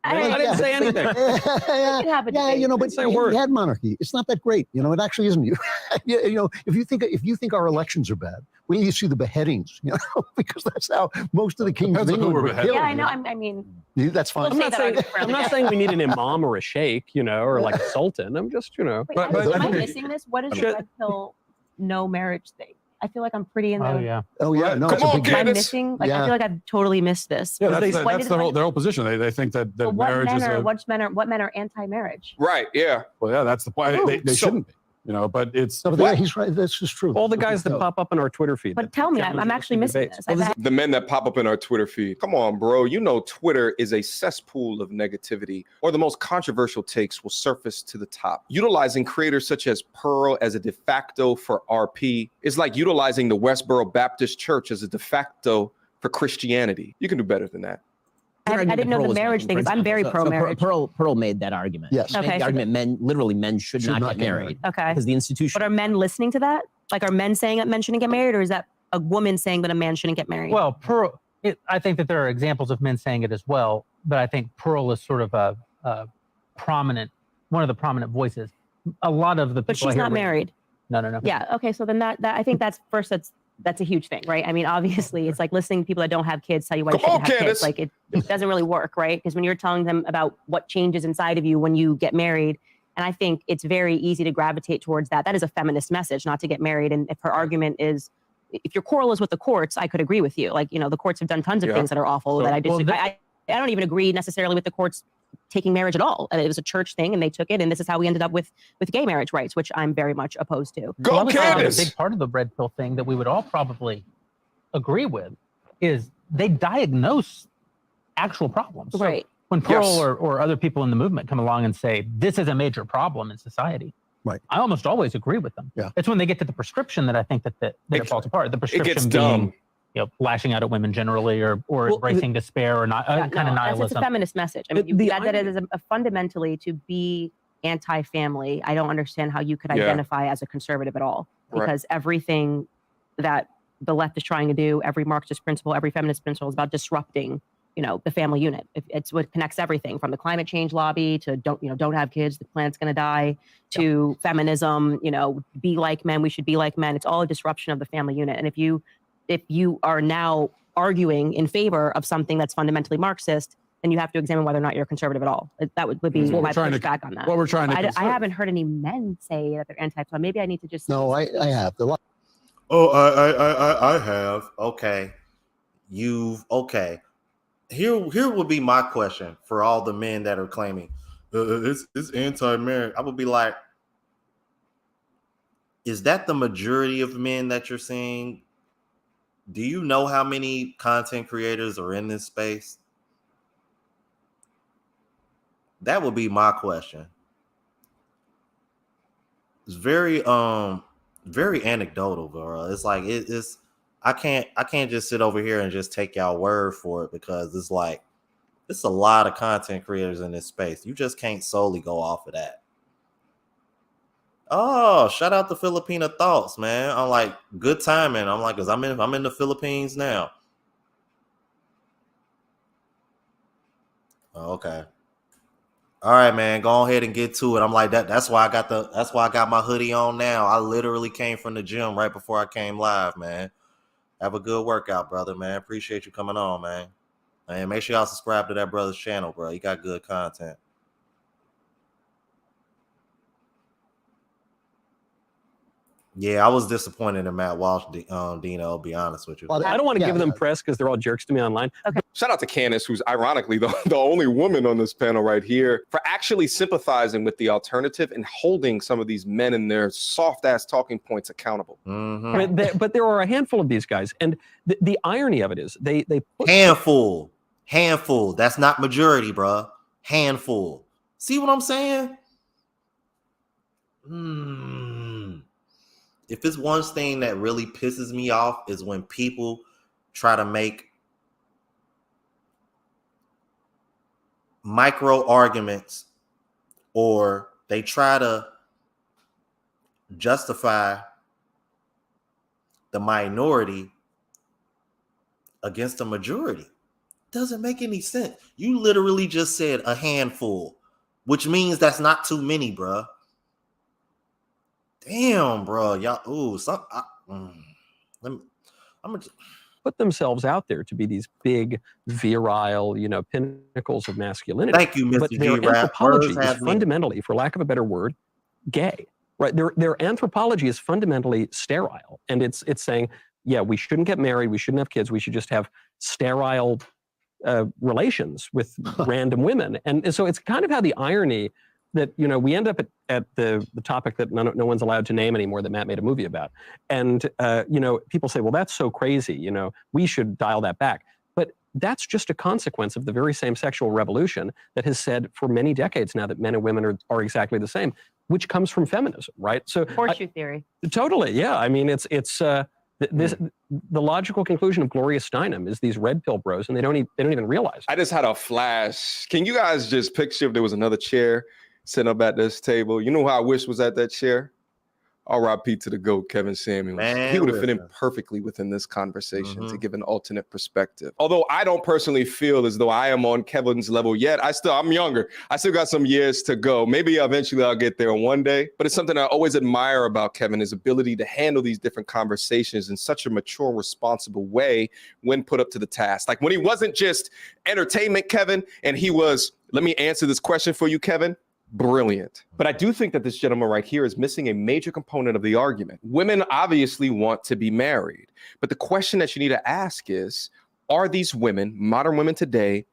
I didn't say anything. Yeah, you know, but we had monarchy. It's not that great. You know, it actually isn't. You know, if you think our elections are bad, when you see the beheadings, you know, because that's how most of the kings of England were killed. Yeah, I know. I mean, that's fine. I'm not saying we need an imam or a sheikh, you know, or like a sultan. I'm just, you know. Wait, am I missing this? What is the red pill no marriage thing? I feel like I'm pretty in the. Oh yeah. No, come on, am I missing? Like, I feel like I've totally missed this. Yeah, that's their whole position. They think that marriage is what men are anti-marriage? Right. Yeah. Well, yeah, that's the point. They shouldn't be. You know, but it's yeah, he's right. That's just true. All the guys that pop up in our Twitter feed. But tell me, I'm actually missing this. The men that pop up in our Twitter feed. Come on, bro. You know, Twitter is a cesspool of negativity, or the most controversial takes will surface to the top. Utilizing creators such as Pearl as a de facto for RP is like utilizing the Westboro Baptist Church as a de facto for Christianity. You can do better than that. I didn't know the marriage thing, because I'm very pro-marriage. Pearl made that argument. Yes. She made the argument men should not get married. Okay. Because the institution. But are men listening to that? Like, are men saying that men shouldn't get married, or is that a woman saying that a man shouldn't get married? Well, Pearl, I think that there are examples of men saying it as well, but I think Pearl is sort of a prominent, one of the prominent voices. A lot of the people. But she's not married. No. Yeah. Okay. So then that I think that's a huge thing, right? I mean, obviously, it's like listening to people that don't have kids tell you why you shouldn't have kids. Like it doesn't really work, right? Because when you're telling them about what changes inside of you when you get married, and I think it's very easy to gravitate towards that. That is a feminist message, not to get married. And if her argument is, if your quarrel is with the courts, I could agree with you. Like, the courts have done tons of things that are awful that I disagree. I don't even agree necessarily with the courts taking marriage at all. It was a church thing and they took it. And this is how we ended up with gay marriage rights, which I'm very much opposed to. Go Candace! A big part of the red pill thing that we would all probably agree with is they diagnose actual problems. Right. So when Pearl or other people in the movement come along and say, this is a major problem in society, right, I almost always agree with them. Yeah. It's when they get to the prescription that I think that it falls apart. The prescription gets being dumb. Lashing out at women generally, or embracing despair, or not kind of nihilism. It's a feminist message. I mean, that is fundamentally to be anti-family. I don't understand how you could identify as a conservative at all, because everything that the left is trying to do, every Marxist principle, every feminist principle is about disrupting, the family unit. It's what connects everything from the climate change lobby to don't have kids, the planet's going to die, to feminism, be like men, we should be like men. It's all a disruption of the family unit. And if you are now arguing in favor of something that's fundamentally Marxist, then you have to examine whether or not you're conservative at all. That would be my pushback on that. What we're trying to I haven't heard any men say that they're anti-plum. Maybe I need to just. No, I have. Oh, I have. Okay. Here would be my question for all the men that are claiming it's anti-marriage. I would be like, is that the majority of men that you're seeing? Do you know how many content creators are in this space? That would be my question. It's very anecdotal, bro. It's like it's I can't just sit over here and just take y'all word for it, because it's like it's a lot of content creators in this space. You just can't solely go off of that. Oh, shout out to Filipina Thoughts, man. I'm like, good timing. I'm like, because I'm in the Philippines now. Okay. All right, man. Go ahead and get to it. I'm like that. That's why I got my hoodie on now. I literally came from the gym right before I came live, man. Have a good workout, brother, man. Appreciate you coming on, man. And make sure y'all subscribe to that brother's channel, bro. He got good content. Yeah, I was disappointed in Matt Walsh, Dino, I'll be honest with you. Well, I don't want to give them press because they're all jerks to me online. Okay. Shout out to Candace, who's ironically the only woman on this panel right here, for actually sympathizing with the alternative and holding some of these men and their soft-ass talking points accountable. Mm-hmm. But there are a handful of these guys. And the irony of it is they put handful. That's not majority, bro. Handful. See what I'm saying? If it's one thing that really pisses me off is when people try to make micro arguments, or they try to justify the minority against the majority. Doesn't make any sense. You literally just said a handful, which means that's not too many, bruh. Damn, bro, y'all. Ooh, I'm gonna put themselves out there to be these big, virile, pinnacles of masculinity. Thank you, Mr. But their G-Rap. anthropology is fundamentally, for lack of a better word, gay. Right? Their anthropology is fundamentally sterile, and it's saying, yeah, we shouldn't get married, we shouldn't have kids, we should just have sterile relations with random women, and so it's kind of how the irony that we end up at the topic that no one's allowed to name anymore that Matt made a movie about, and people say, well, that's so crazy, we should dial that back. But that's just a consequence of the very same sexual revolution that has said for many decades now that men and women are exactly the same, which comes from feminism, right? So horseshoe theory. Totally, yeah. I mean, it's the logical conclusion of Gloria Steinem is these red pill bros, and they don't even realize it. I just had a flash. Can you guys just picture if there was another chair sitting up at this table? You know who I wish was at that chair? R.I.P. to the GOAT, Kevin Samuels. Man, he would have fit in listen. perfectly within this conversation to give an alternate perspective. Although I don't personally feel as though I am on Kevin's level yet. I'm younger. I still got some years to go. Maybe eventually I'll get there one day. But it's something I always admire about Kevin, his ability to handle these different conversations in such a mature, responsible way when put up to the task. Like when he wasn't just entertainment, Kevin, and he was, let me answer this question for you, Kevin. Brilliant. But I do think that this gentleman right here is missing a major component of the argument. Women obviously want to be married, but the question that you need to ask is, are these women, modern women today,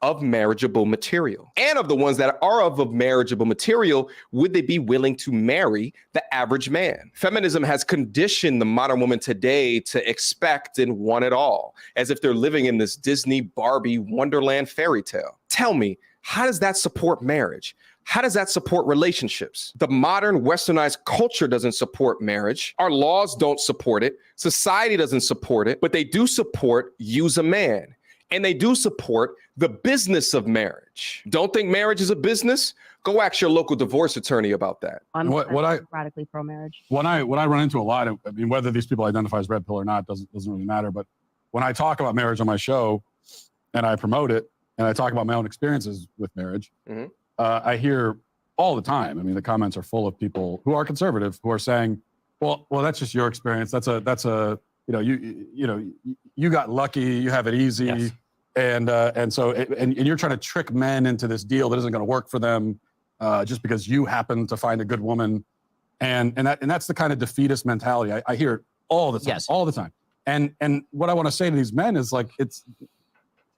of marriageable material? And of the ones that are of marriageable material, would they be willing to marry the average man? Feminism has conditioned the modern woman today to expect and want it all, as if they're living in this Disney, Barbie, Wonderland fairy tale. Tell me, how does that support marriage? How does that support relationships? The modern westernized culture doesn't support marriage. Our laws don't support it. Society doesn't support it, but they do support use a man. And they do support the business of marriage. Don't think marriage is a business? Go ask your local divorce attorney about that. I'm What I radically pro-marriage. what I run into a lot, I mean, whether these people identify as red pill or not doesn't really matter. But when I talk about marriage on my show and I promote it and I talk about my own experiences with marriage, I hear all the time. I mean, the comments are full of people who are conservative who are saying, "Well, that's just your experience. That's a you got lucky. You have it easy." Yes. And so you're trying to trick men into this deal that isn't going to work for them just because you happen to find a good woman, and that's the kind of defeatist mentality I hear it all the time, all the time. And what I want to say to these men is like it's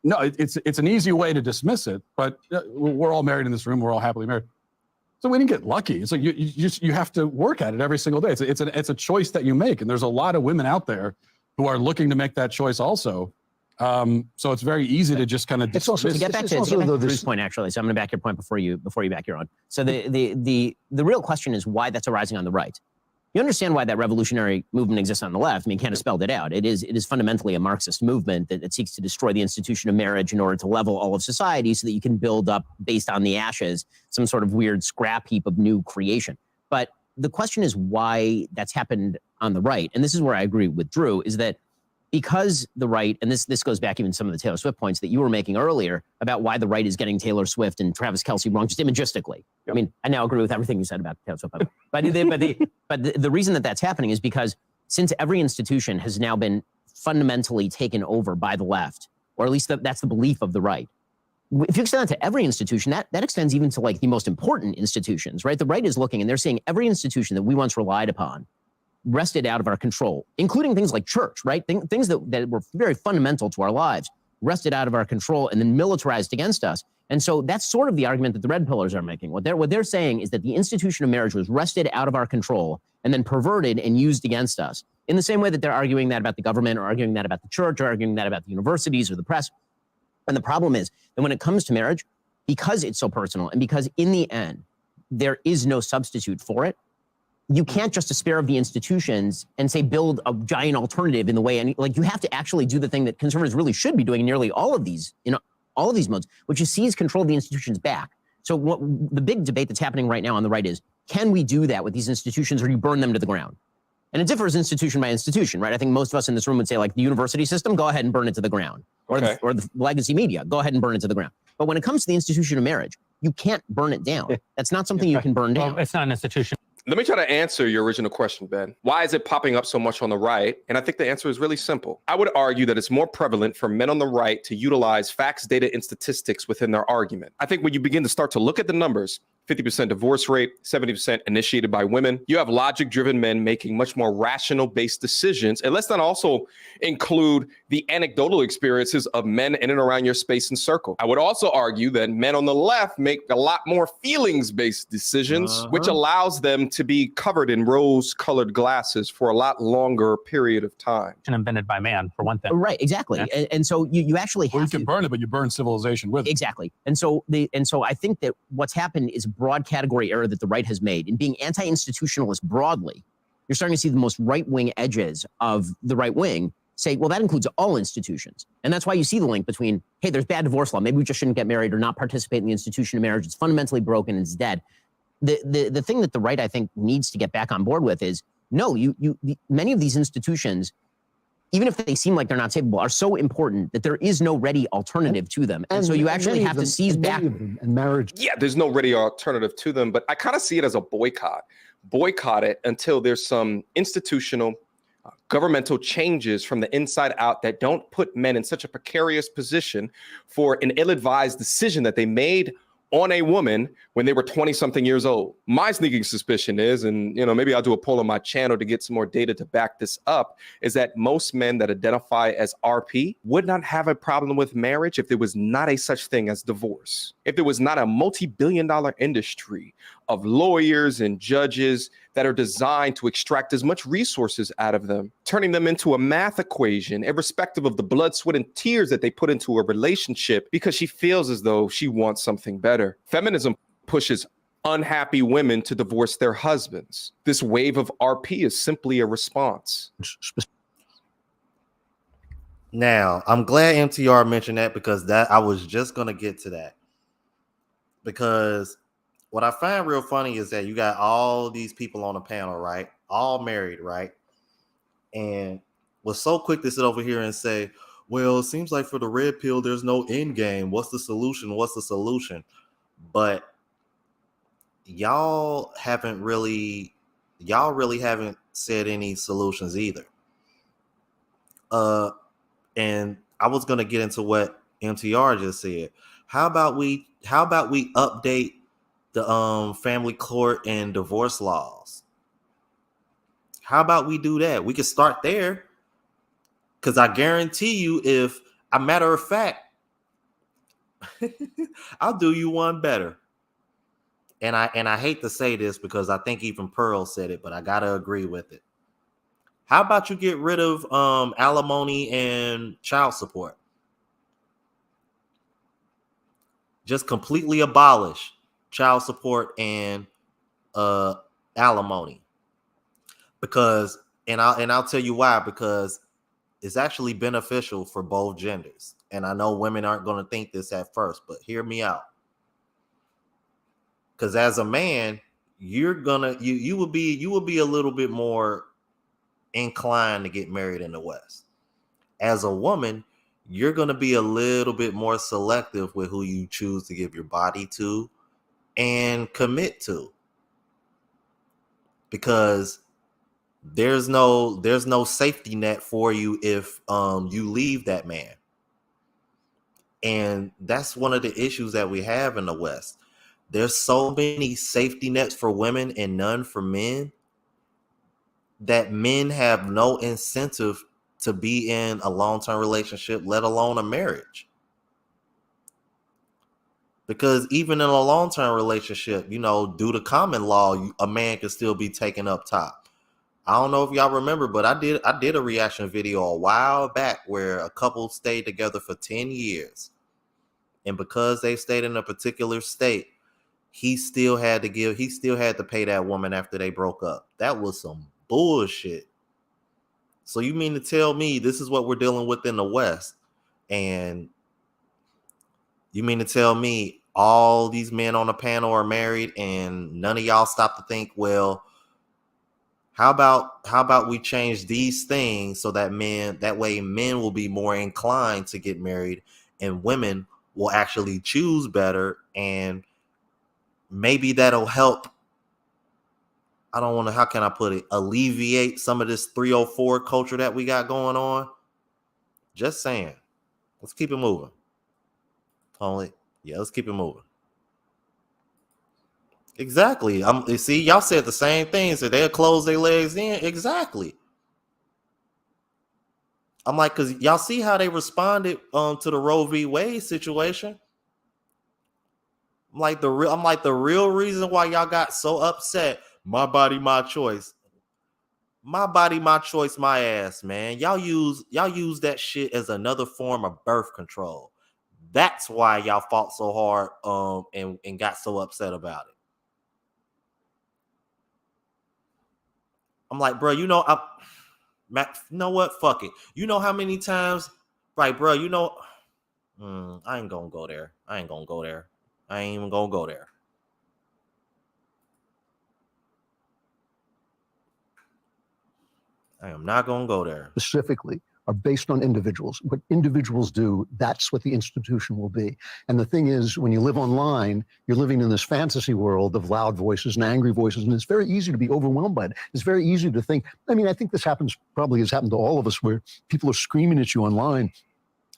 an easy way to dismiss it, but we're all married in this room. We're all happily married, so we didn't get lucky. It's like you have to work at it every single day. It's a choice that you make, and there's a lot of women out there who are looking to make that choice also. So it's very easy to just kind of dismiss. To get back to Drew's point, actually, so I'm going to back your point before you back your own. So the real question is why that's arising on the right. You understand why that revolutionary movement exists on the left. I mean, Kant has spelled it out. It is fundamentally a Marxist movement that seeks to destroy the institution of marriage in order to level all of society so that you can build up, based on the ashes, some sort of weird scrap heap of new creation. But the question is why that's happened on the right. And this is where I agree with Drew, is that because the right, and this goes back even some of the Taylor Swift points that you were making earlier about why the right is getting Taylor Swift and Travis Kelce wrong, just imagistically. Yep. I mean, I now agree with everything you said about Taylor Swift. But the reason that that's happening is because since every institution has now been fundamentally taken over by the left, or at least that's the belief of the right. If you extend that to every institution, that extends even to like the most important institutions, right? The right is looking and they're saying every institution that we once relied upon wrested out of our control, including things like church, right? Things that were very fundamental to our lives, wrested out of our control and then militarized against us. And so that's sort of the argument that the red pillars are making. What they're saying is that the institution of marriage was wrested out of our control and then perverted and used against us. In the same way that they're arguing that about the government, or arguing that about the church, or arguing that about the universities or the press. And the problem is that when it comes to marriage, because it's so personal and because in the end, there is no substitute for it, you can't just despair of the institutions and say build a giant alternative in the way, and like you have to actually do the thing that conservatives really should be doing in nearly all of these, all of these modes, which is seize control of the institutions back. So what the big debate that's happening right now on the right is, can we do that with these institutions, or do you burn them to the ground? And it differs institution by institution, right? I think most of us in this room would say like the university system, go ahead and burn it to the ground, or the legacy media, go ahead and burn it to the ground. But when it comes to the institution of marriage, you can't burn it down. That's not something you can burn down. Well, it's not an institution. Let me try to answer your original question, Ben. Why is it popping up so much on the right? And I think the answer is really simple. I would argue that it's more prevalent for men on the right to utilize facts, data, and statistics within their argument. I think when you begin to start to look at the numbers, 50% divorce rate, 70% initiated by women, you have logic-driven men making much more rational-based decisions. And let's not also include the anecdotal experiences of men in and around your space and circle. I would also argue that men on the left make a lot more feelings-based decisions, which allows them to be covered in rose-colored glasses for a lot longer period of time. Invented by man, for one thing. Right, exactly. Yeah. And so you actually have you can burn it, but you burn civilization with it. Exactly. And so I think that what's happened is a broad category error that the right has made in being anti-institutionalist broadly. You're starting to see the most right-wing edges of the right wing say, well, that includes all institutions. And that's why you see the link between, hey, there's bad divorce law. Maybe we just shouldn't get married or not participate in the institution of marriage. It's fundamentally broken and it's dead. the thing that the right, I think, needs to get back on board with is, no, many of these institutions, even if they seem like they're not savable, are so important that there is no ready alternative to them. And so you actually have to seize back. And marriage. Yeah, there's no ready alternative to them, but I kind of see it as a boycott. Boycott it until there's some institutional, governmental changes from the inside out that don't put men in such a precarious position for an ill-advised decision that they made on a woman when they were 20-something years old. My sneaking suspicion is, and maybe I'll do a poll on my channel to get some more data to back this up, is that most men that identify as RP would not have a problem with marriage if there was not a such thing as divorce. If there was not a multi-billion-dollar industry of lawyers and judges that are designed to extract as much resources out of them, turning them into a math equation, irrespective of the blood, sweat, and tears that they put into a relationship because she feels as though she wants something better. Feminism pushes unhappy women to divorce their husbands. This wave of RP is simply a response. Now, I'm glad MTR mentioned that, because I was just going to get to that. Because what I find real funny is that you got all these people on the panel, right? All married, right? And was so quick to sit over here and say, well, it seems like for the red pill, there's no end game. What's the solution? What's the solution? But y'all really haven't said any solutions either. And I was going to get into what MTR just said. How about we update the family court and divorce laws? How about we do that? We could start there, because I guarantee you, if a matter of fact, I'll do you one better. And I hate to say this, because I think even Pearl said it, but I gotta agree with it. How about you get rid of alimony and child support? Just completely abolish child support and alimony. Because I'll tell you why, because it's actually beneficial for both genders. And I know women aren't going to think this at first, but hear me out. Because as a man, you will be a little bit more inclined to get married in the West. As a woman, you're going to be a little bit more selective with who you choose to give your body to and commit to, because there's no safety net for you if you leave that man. And that's one of the issues that we have in the West. There's so many safety nets for women and none for men, that men have no incentive to be in a long-term relationship, let alone a marriage. Because even in a long-term relationship, due to common law, a man can still be taken up top. I don't know if y'all remember, but I did a reaction video a while back where a couple stayed together for 10 years. And because they stayed in a particular state, he still had to pay that woman after they broke up. That was some bullshit. So you mean to tell me this is what we're dealing with in the West? And you mean to tell me all these men on the panel are married and none of y'all stop to think, well, how about we change these things so that way men will be more inclined to get married and women will actually choose better, and maybe that'll help. How can I put it? Alleviate some of this 304 culture that we got going on. Just saying. Let's keep it moving. Let's keep it moving. Exactly. See, y'all said the same thing. So they'll close their legs in. Exactly. I'm like, because y'all see how they responded to the Roe v. Wade situation. I'm like the real reason why y'all got so upset. My body, my choice. My body, my choice, my ass, man. Y'all use that shit as another form of birth control. That's why y'all fought so hard and got so upset about it. I'm like, bro, Matt, you know what? Fuck it. You know how many times, right, bro? I ain't gonna go there. I ain't even gonna go there. I am not going to go there. Specifically, are based on individuals. What individuals do, that's what the institution will be. And the thing is, when you live online, you're living in this fantasy world of loud voices and angry voices, and it's very easy to be overwhelmed by it. It's very easy to think, I mean, I think this probably has happened to all of us, where people are screaming at you online,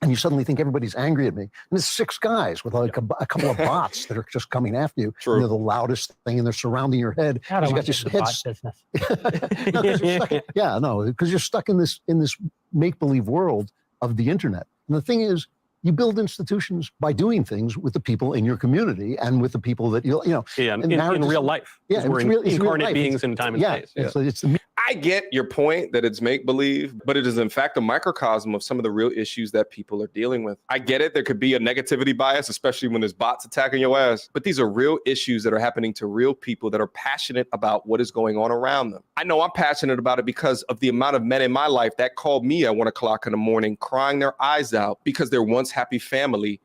and you suddenly think everybody's angry at me. And it's 6 guys with like a couple of bots that are just coming after you. True. And they're the loudest thing, and they're surrounding your head. God, I You want got to your get head into bot business. No, 'cause you're stuck, because you're stuck in this make-believe world of the internet. And the thing is, you build institutions by doing things with the people in your community and with the people that you know. Yeah, and in real life. Yeah, we're it's real incarnate life. beings in time and Yeah, space. Yeah. it's I get your point that it's make believe, but it is in fact a microcosm of some of the real issues that people are dealing with. I get it. There could be a negativity bias, especially when there's bots attacking your ass. But these are real issues that are happening to real people that are passionate about what is going on around them. I know I'm passionate about it because of the amount of men in my life that called me at 1 o'clock in the morning, crying their eyes out because their once happy family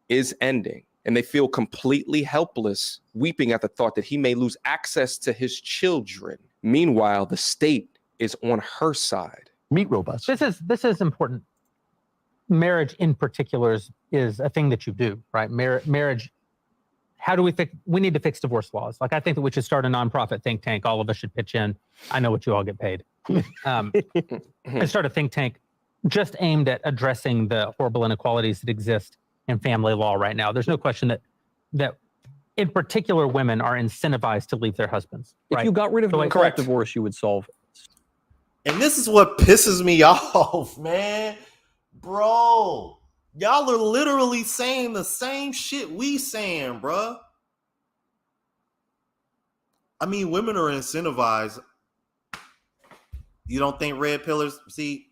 is ending. And they feel completely helpless, weeping at the thought that he may lose access to his children. Meanwhile, the state is on her side. meat robots. This is important. Marriage in particular is a thing that you do, right? Marriage. How do we fix? We need to fix divorce laws. Like, I think that we should start a nonprofit think tank. All of us should pitch in. I know what you all get paid. And start a think tank just aimed at addressing the horrible inequalities that exist in family law right now. There's no question that in particular women are incentivized to leave their husbands. If right? you got rid of correct divorce, you would solve it. And this is what pisses me off, man. Bro, y'all are literally saying the same shit we saying, bro. I mean, women are incentivized. You don't think red pillars? See,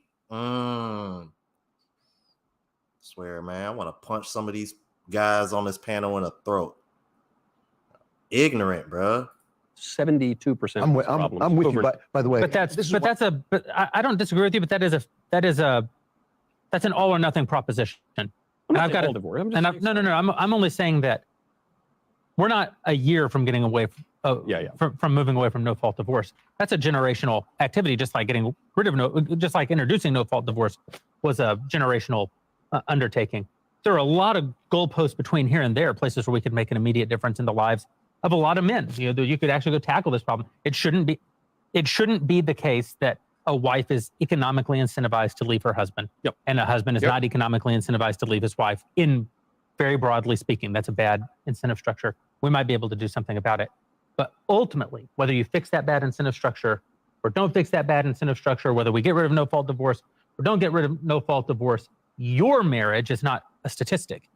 swear, man, I want to punch some of these guys on this panel in the throat. Ignorant, bro. 72%. I'm with you. By the way, but I don't disagree with you. But that's an all or nothing proposition. I'm not divorce. I'm only saying that we're not a year from getting away from moving away from no fault divorce. That's a generational activity. Just like getting rid of just like introducing no fault divorce was a generational undertaking. There are a lot of goalposts between here and there, places where we could make an immediate difference in the lives of a lot of men. You know, you could actually go tackle this problem. It shouldn't be the case that a wife is economically incentivized to leave her husband, and a husband is not economically incentivized to leave his wife. In very broadly speaking, that's a bad incentive structure. We might be able to do something about it. But ultimately, whether you fix that bad incentive structure or don't fix that bad incentive structure, whether we get rid of no fault divorce or don't get rid of no fault divorce, your marriage is not a statistic.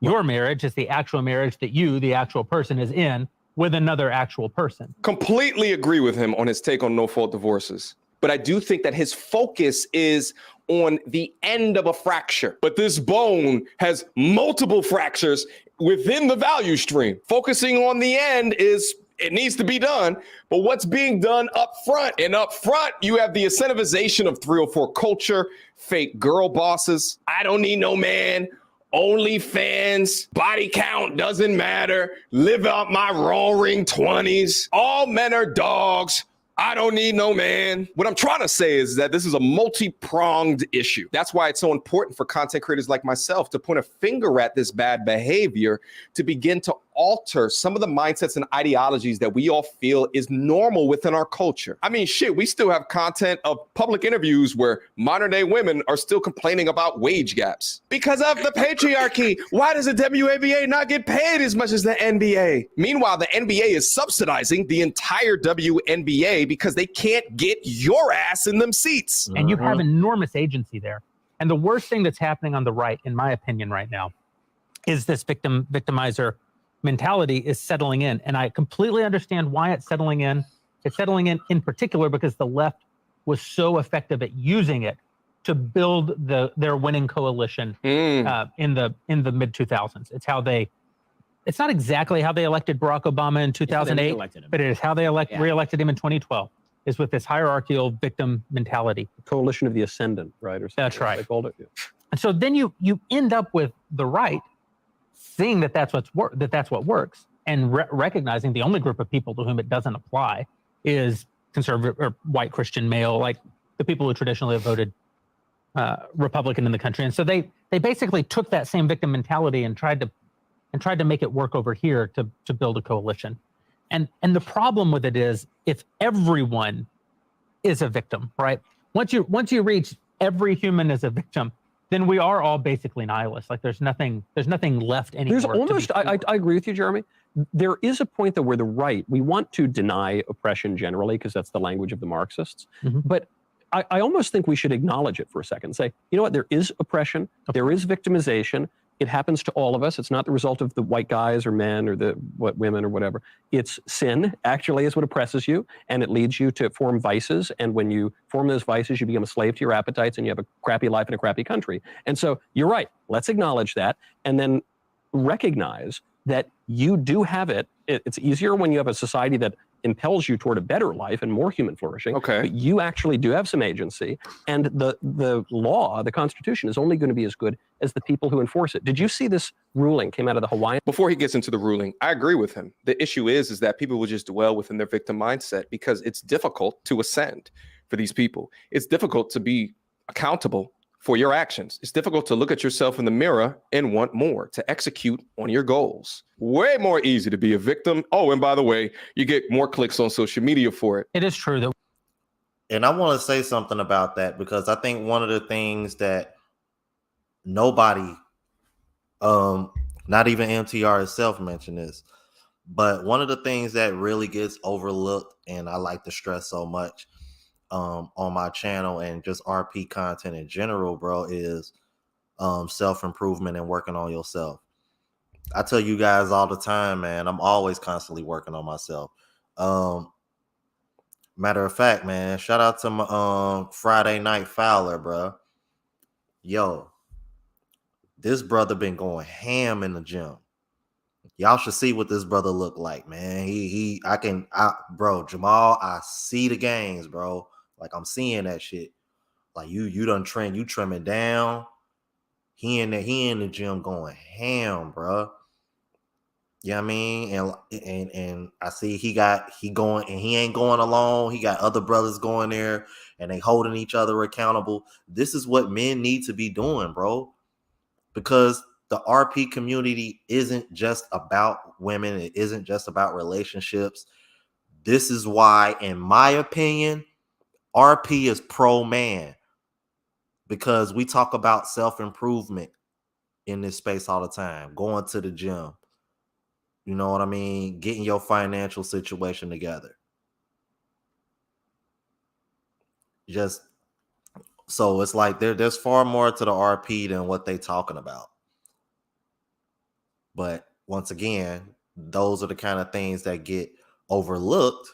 Your marriage is the actual marriage that you, the actual person, is in with another actual person. Completely agree with him on his take on no fault divorces. But I do think that his focus is on the end of a fracture. But this bone has multiple fractures within the value stream. Focusing on the end is it needs to be done, but what's being done up front? And up front, you have the incentivization of 304 culture, fake girl bosses. I don't need no man. OnlyFans, body count doesn't matter. Live out my roaring 20s. All men are dogs. I don't need no man. What I'm trying to say is that this is a multi-pronged issue. That's why it's so important for content creators like myself to point a finger at this bad behavior to begin to alter some of the mindsets and ideologies that we all feel is normal within our culture. I mean, shit, we still have content of public interviews where modern day women are still complaining about wage gaps. Because of the patriarchy, why does the WNBA not get paid as much as the NBA? Meanwhile, the NBA is subsidizing the entire WNBA because they can't get your ass in them seats. And you have enormous agency there. And the worst thing that's happening on the right, in my opinion, right now, is this victimizer mentality is settling in. And I completely understand why it's settling in. It's settling in particular because the left was so effective at using it to build their winning coalition in the mid 2000s. It's not exactly how they elected Barack Obama in 2008, but it is how they reelected him in 2012, is with this hierarchical victim mentality. The coalition of the ascendant, right? Or something. That's right. They called it. Yeah. And so then you end up with the right seeing that's what works, and recognizing the only group of people to whom it doesn't apply is conservative or white Christian male, like the people who traditionally have voted Republican in the country. And so they basically took that same victim mentality and tried to make it work over here to build a coalition. And the problem with it is if everyone is a victim, right? Once you reach every human as a victim, then we are all basically nihilists. Like there's nothing left anymore. There's almost, I agree with you, Jeremy. There is a point though where the right, we want to deny oppression generally because that's the language of the Marxists. Mm-hmm. But I almost think we should acknowledge it for a second. Say, you know what, there is oppression, there is victimization. It happens to all of us. It's not the result of the white guys or men or the women or whatever. It's sin actually is what oppresses you, and it leads you to form vices. And when you form those vices, you become a slave to your appetites and you have a crappy life in a crappy country. And so you're right. Let's acknowledge that and then recognize that you do have it. It's easier when you have a society that impels you toward a better life and more human flourishing. Okay. But you actually do have some agency, and the law, the Constitution, is only going to be as good as the people who enforce it. Did you see this ruling came out of the Hawaiian? Before he gets into the ruling, I agree with him. The issue is that people will just dwell within their victim mindset because it's difficult to ascend for these people. It's difficult to be accountable for your actions. It's difficult to look at yourself in the mirror and want more, to execute on your goals. Way more easy to be a victim. Oh, and by the way, you get more clicks on social media for it. It is true that. And I want to say something about that because I think one of the things that nobody, not even MTR itself mentioned this, but one of the things that really gets overlooked and I like to stress so much on my channel and just RP content in general, bro, is self-improvement and working on yourself. I tell you guys all the time, man, I'm always constantly working on myself. Matter of fact, man, shout out to my Friday Night Fowler, bro. Yo, this brother been going ham in the gym. Y'all should see what this brother look like, man. Bro, Jamal, I see the gains, bro. Like I'm seeing that shit. Like you done trend, you trimming down. He in the gym going ham, bro. You know what I mean? And I see he going and he ain't going alone. He got other brothers going there and they holding each other accountable. This is what men need to be doing, bro. Because the RP community isn't just about women. It isn't just about relationships. This is why, in my opinion, RP is pro-man. Because we talk about self-improvement in this space all the time. Going to the gym. You know what I mean? Getting your financial situation together. Just so it's like there's far more to the RP than what they talking about. But once again, those are the kind of things that get overlooked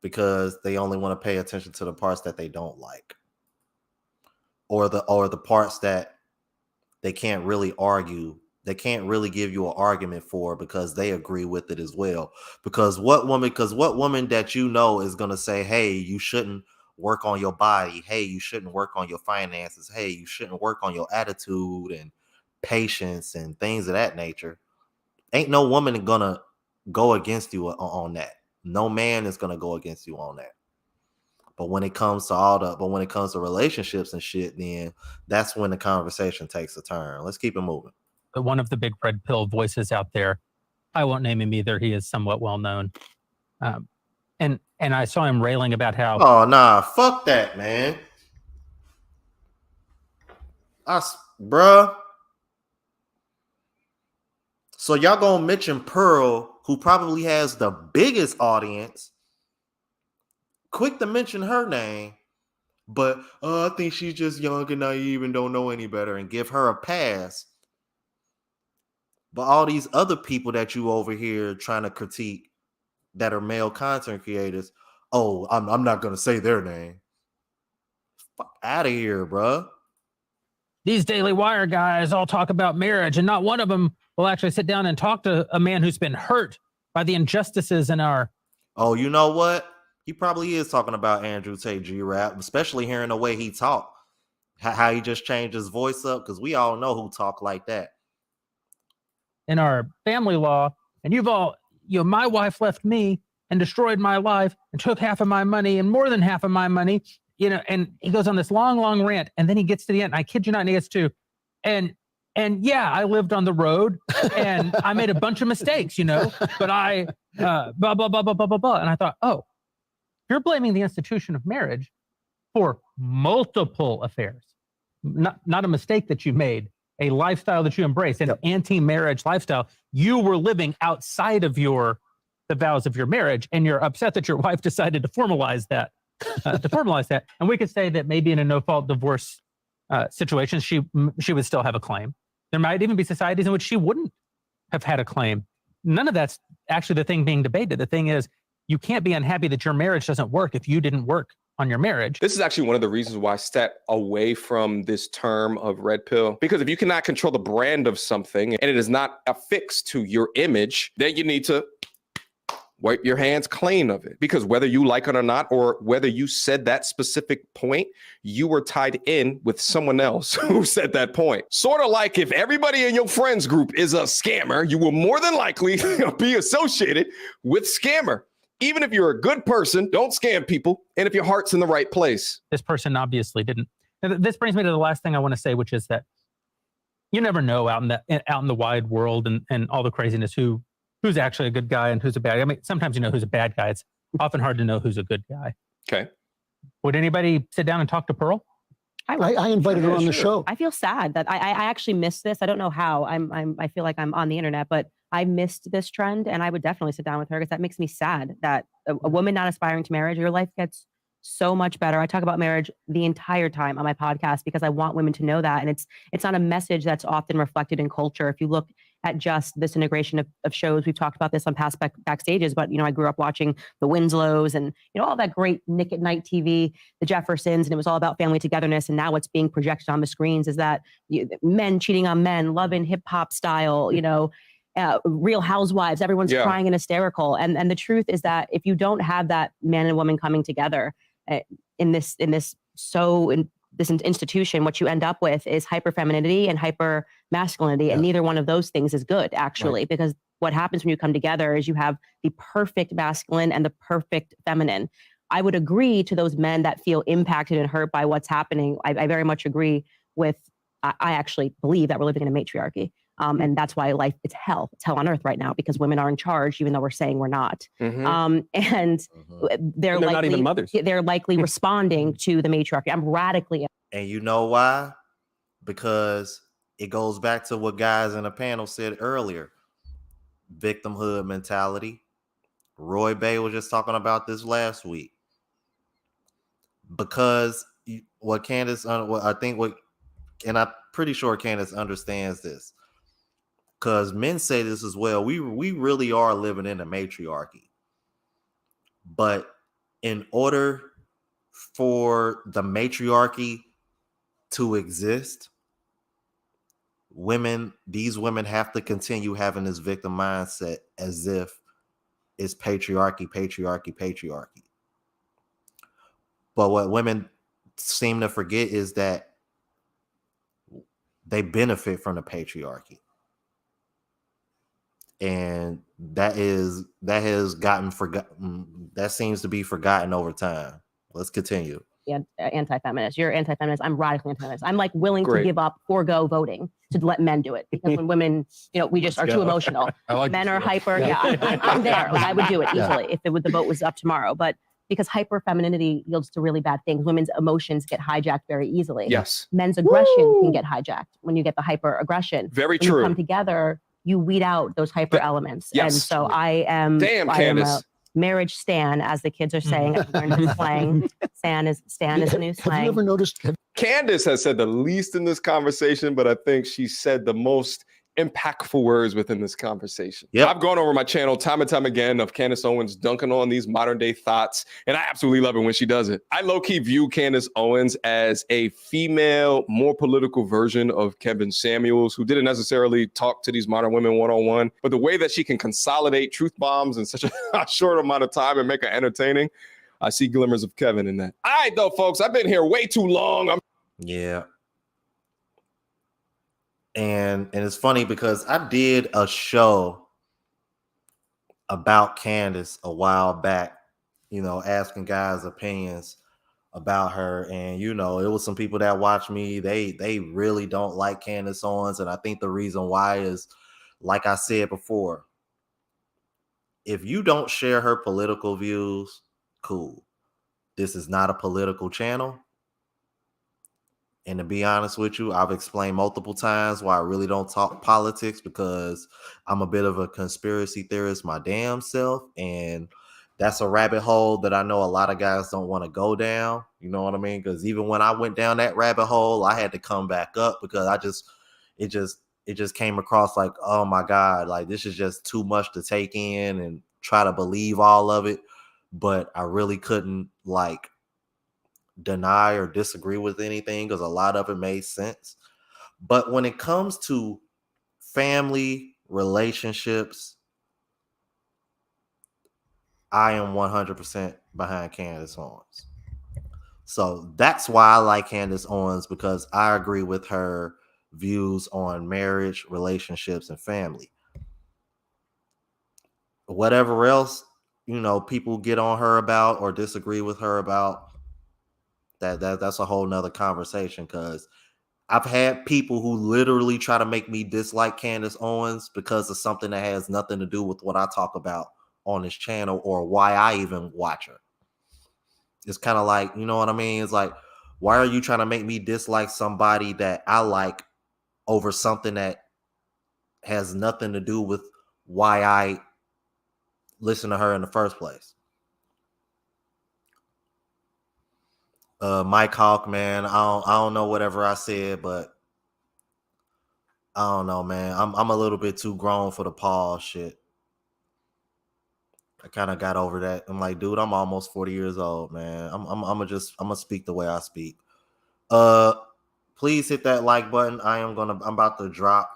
because they only want to pay attention to the parts that they don't like. Or the parts that they can't really argue. They can't really give you an argument for because they agree with it as well. Because what woman that you know is going to say, hey, you shouldn't work on your body. Hey, you shouldn't work on your finances. Hey, you shouldn't work on your attitude and patience and things of that nature. Ain't no woman going to go against you on that. No man is going to go against you on that. But when it comes to relationships and shit, then that's when the conversation takes a turn. Let's keep it moving. One of the big red pill voices out there, I won't name him either. He is somewhat well known. And I saw him railing about how. Oh, nah, fuck that, man. Bruh. So y'all gonna mention Pearl, who probably has the biggest audience. Quick to mention her name, but I think she's just young and naive and don't know any better and give her a pass. But all these other people that you over here trying to critique that are male content creators, oh, I'm not going to say their name. Fuck out of here, bro. These Daily Wire guys all talk about marriage, and not one of them will actually sit down and talk to a man who's been hurt by the injustices in our... Oh, you know what? He probably is talking about Andrew Tate G-Rap, especially hearing the way he talk. How he just changed his voice up, because we all know who talk like that. In our family law, and my wife left me and destroyed my life and took half of my money and more than half of my money, and he goes on this long rant, and then he gets to the end. I kid you not, and he gets to, and yeah, I lived on the road, and I made a bunch of mistakes, but I blah blah blah blah blah blah blah. And I thought, oh, you're blaming the institution of marriage for multiple affairs, not a mistake that you made, a lifestyle that you embrace, an anti-marriage lifestyle. You were living outside of the vows of your marriage, and you're upset that your wife decided to formalize that. And we could say that maybe in a no-fault divorce situation, she would still have a claim. There might even be societies in which she wouldn't have had a claim. None of that's actually the thing being debated. The thing is, you can't be unhappy that your marriage doesn't work if you didn't work on your marriage. This is actually one of the reasons why I step away from this term of red pill, because if you cannot control the brand of something and it is not affixed to your image, then you need to wipe your hands clean of it, because whether you like it or not, or whether you said that specific point, you were tied in with someone else who said that point. Sort of like if everybody in your friends group is a scammer, you will more than likely be associated with scammer. Even if you're a good person, don't scam people. And if your heart's in the right place. This person obviously didn't. And this brings me to the last thing I want to say, which is that you never know out in the wide world and all the craziness who's actually a good guy and who's a bad guy. I mean, sometimes you know who's a bad guy. It's often hard to know who's a good guy. Okay. Would anybody sit down and talk to Pearl? I invited her on the show. I feel sad that I actually missed this. I don't know how. I feel like I'm on the internet, but I missed this trend, and I would definitely sit down with her, because that makes me sad that a woman not aspiring to marriage, your life gets so much better. I talk about marriage the entire time on my podcast because I want women to know that, and it's not a message that's often reflected in culture. If you look at just this integration of shows, we've talked about this on past backstages, but I grew up watching the Winslows and all that great Nick at Night TV, the Jeffersons, and it was all about family togetherness. And now what's being projected on the screens is that men cheating on men, love and hip hop style, Real Housewives, everyone's crying and hysterical. And the truth is that if you don't have that man and woman coming together in this institution, what you end up with is hyper femininity and hyper masculinity, and neither one of those things is good, actually, because what happens when you come together is you have the perfect masculine and the perfect feminine. I would agree to those men that feel impacted and hurt by what's happening. I very much agree with. I actually believe that we're living in a matriarchy. And that's why it's hell. It's hell on earth right now, because women are in charge, even though we're saying we're not. Mm-hmm. They're likely, not even mothers. They're likely responding to the matriarchy. I'm radically. And you know why? Because it goes back to what guys in the panel said earlier. Victimhood mentality. Roy Bay was just talking about this last week. Because what Candace, and I'm pretty sure Candace understands this, because men say this as well. We really are living in a matriarchy. But in order for the matriarchy to exist, these women have to continue having this victim mindset as if it's patriarchy. But what women seem to forget is that they benefit from the patriarchy. And that has gotten forgotten. That seems to be forgotten over time. Let's continue. Anti-feminist. You're anti-feminist. I'm radically anti-feminist. I'm like willing to give up, forego voting to let men do it, because when women, we just are too emotional. Men are hyper. Yeah, I'm there. Like, I would do it easily if the vote was up tomorrow. But because hyper femininity yields to really bad things, women's emotions get hijacked very easily. Yes. Men's aggression can get hijacked when you get the hyper aggression. Very when true. You come together, you weed out those hyper elements. Yes. And so I am a marriage stan, as the kids are saying. I've learned this slang. Stan is a new slang. Have you ever noticed? Candace has said the least in this conversation, but I think she said the most impactful words within this conversation. Yep. I've gone over my channel time and time again of Candace Owens dunking on these modern day thoughts, and I absolutely love it when she does it. I low-key view Candace Owens as a female, more political version of Kevin Samuels, who didn't necessarily talk to these modern women one-on-one, but the way that she can consolidate truth bombs in such a short amount of time and make it entertaining, I see glimmers of Kevin in that. All right, though, folks, I've been here way too long. Yeah. And it's funny because I did a show about Candace a while back, asking guys' opinions about her, and you know, it was some people that watch me. They really don't like Candace Owens, and I think the reason why is, like I said before, if you don't share her political views, cool. This is not a political channel. And to be honest with you, I've explained multiple times why I really don't talk politics, because I'm a bit of a conspiracy theorist my damn self. And that's a rabbit hole that I know a lot of guys don't want to go down. You know what I mean? Because even when I went down that rabbit hole, I had to come back up, because it just came across like, oh my God, like this is just too much to take in and try to believe all of it. But I really couldn't like deny or disagree with anything, because a lot of it made sense. But when it comes to family relationships, I am 100% behind Candace Owens. So that's why I like Candace Owens, because I agree with her views on marriage, relationships, and family. Whatever else, you know, people get on her about or disagree with her about, that's a whole nother conversation, because I've had people who literally try to make me dislike Candace Owens because of something that has nothing to do with what I talk about on this channel or why I even watch her. It's kind of like, you know what I mean? It's like, why are you trying to make me dislike somebody that I like over something that has nothing to do with why I listen to her in the first place? Mike Hawk, man, I don't know whatever I said, but I don't know, man. I'm a little bit too grown for the Paul shit. I kind of got over that. I'm like, dude, I'm almost 40 years old, man. I'm gonna speak the way I speak. Please hit that like button. I'm about to drop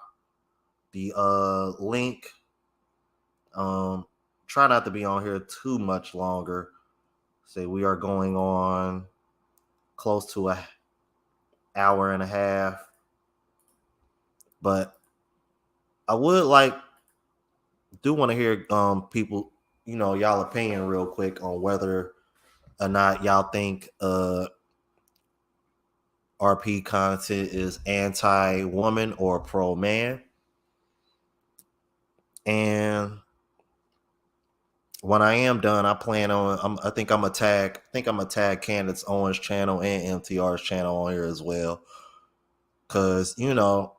the link. Try not to be on here too much longer. Say we are going on close to a hour and a half. But I would do want to hear people, you know, y'all opinion real quick on whether or not y'all think RP content is anti-woman or pro-man. And when I am done, I plan on I think I'm gonna tag Candace Owens' channel and MTR's channel on here as well. Cause you know,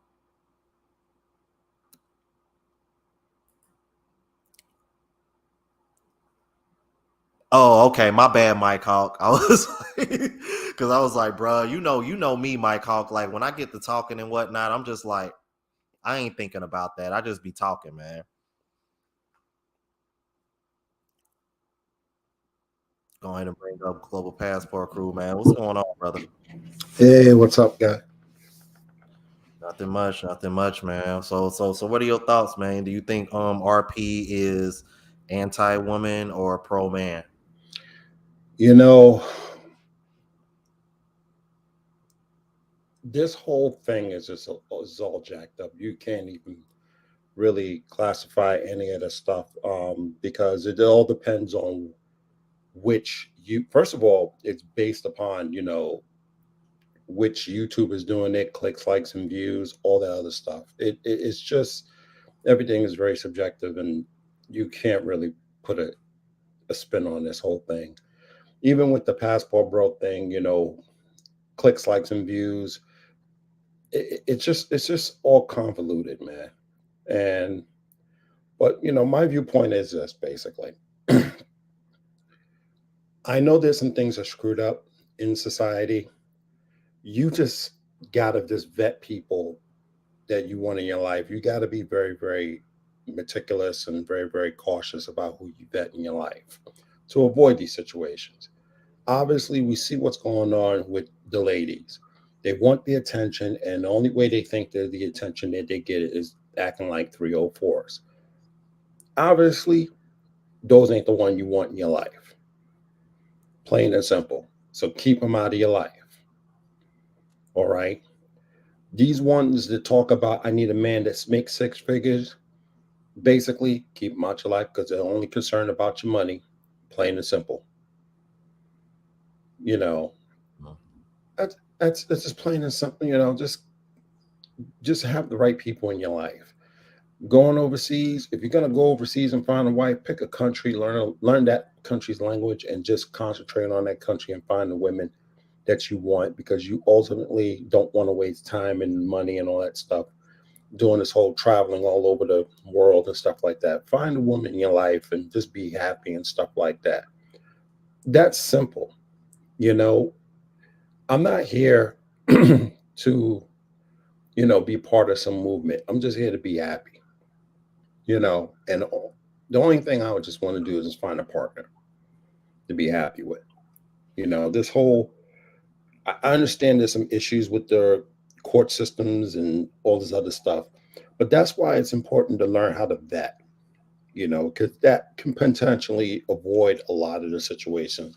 oh, okay, my bad, Mike Hawk. I was because I was like, bro, you know me, Mike Hawk. Like when I get to talking and whatnot, I'm just like, I ain't thinking about that. I just be talking, man. Go ahead and bring up Global Passport Crew, man. What's going on, brother? Hey, what's up, guy? Nothing much, man. So what are your thoughts, man? Do you think RP is anti-woman or pro-man? You know, this whole thing is all jacked up. You can't even really classify any of the stuff because it all depends on which you. First of all, it's based upon which YouTube is doing it, clicks, likes, and views, all that other stuff. It's just everything is very subjective, and you can't really put a spin on this whole thing. Even with the passport bro thing, clicks, likes, and views. It's just all convoluted, man. And but my viewpoint is this basically. I know there's some things are screwed up in society. You just gotta just vet people that you want in your life. You gotta be very, very meticulous and very, very cautious about who you vet in your life to avoid these situations. Obviously, we see what's going on with the ladies. They want the attention, and the only way they think that the attention that they get is acting like 304s. Obviously, those ain't the one you want in your life. Plain and simple. So keep them out of your life. All right. These ones that talk about, I need a man that makes six figures, basically keep them out your life because they're only concerned about your money. Plain and simple. That's just plain and simple. You know, just have the right people in your life. Going overseas, if you're gonna go overseas and find a wife, pick a country, learn that country's language, and just concentrate on that country and find the women that you want, because you ultimately don't want to waste time and money and all that stuff doing this whole traveling all over the world and stuff like that. Find a woman in your life and just be happy and stuff like that. That's simple. You know, I'm not here to, be part of some movement. I'm just here to be happy, and the only thing I would just want to do is just find a partner to be happy with. This whole, I understand there's some issues with the court systems and all this other stuff, but that's why it's important to learn how to vet, because that can potentially avoid a lot of the situations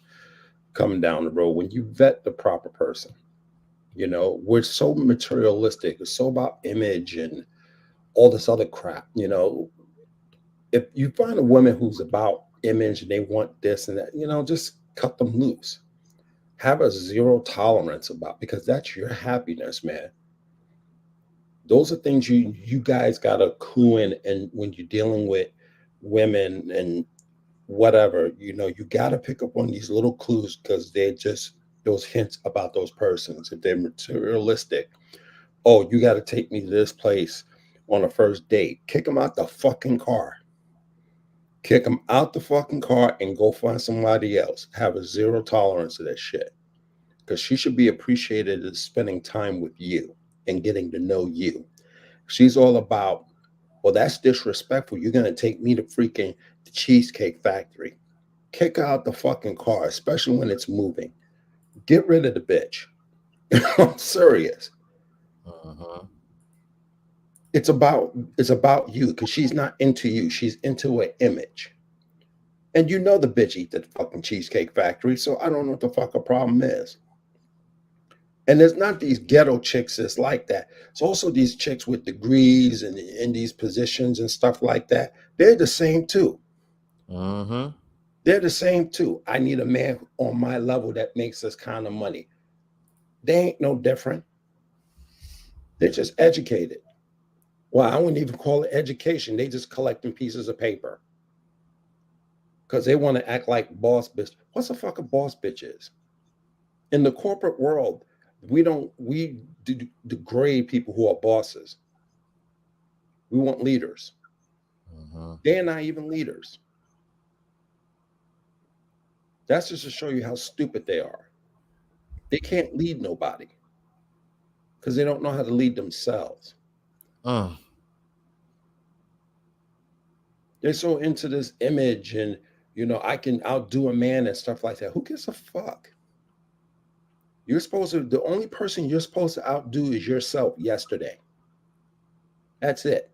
coming down the road when you vet the proper person. We're so materialistic. It's so about image and all this other crap. If you find a woman who's about image and they want this and that, just cut them loose. Have a zero tolerance about, because that's your happiness, man. Those are things you guys got to clue in, and when you're dealing with women and whatever, you got to pick up on these little clues, because they're just those hints about those persons. If they're materialistic, oh, you got to take me to this place on a first date, kick them out the fucking car. Kick them out the fucking car and go find somebody else. Have a zero tolerance to that shit, because she should be appreciated as spending time with you and getting to know you. She's all about, well, that's disrespectful. You're going to take me to freaking the Cheesecake Factory. Kick her out the fucking car, especially when it's moving. Get rid of the bitch. I'm serious. Uh-huh. It's about you, because she's not into you. She's into an image. And the bitch eat the fucking Cheesecake Factory, so I don't know what the fuck a problem is. And there's not these ghetto chicks that's like that. It's also these chicks with degrees and in these positions and stuff like that. They're the same too. Uh-huh. They're the same too. I need a man on my level that makes this kind of money. They ain't no different. They're just educated. Well, I wouldn't even call it education. They just collecting pieces of paper, because they want to act like boss bitch. What's the fuck a boss bitch is? In the corporate world, we degrade people who are bosses. We want leaders. Uh-huh. They're not even leaders. That's just to show you how stupid they are. They can't lead nobody, because they don't know how to lead themselves. They're so into this image and, I can outdo a man and stuff like that. Who gives a fuck? The only person you're supposed to outdo is yourself yesterday. That's it.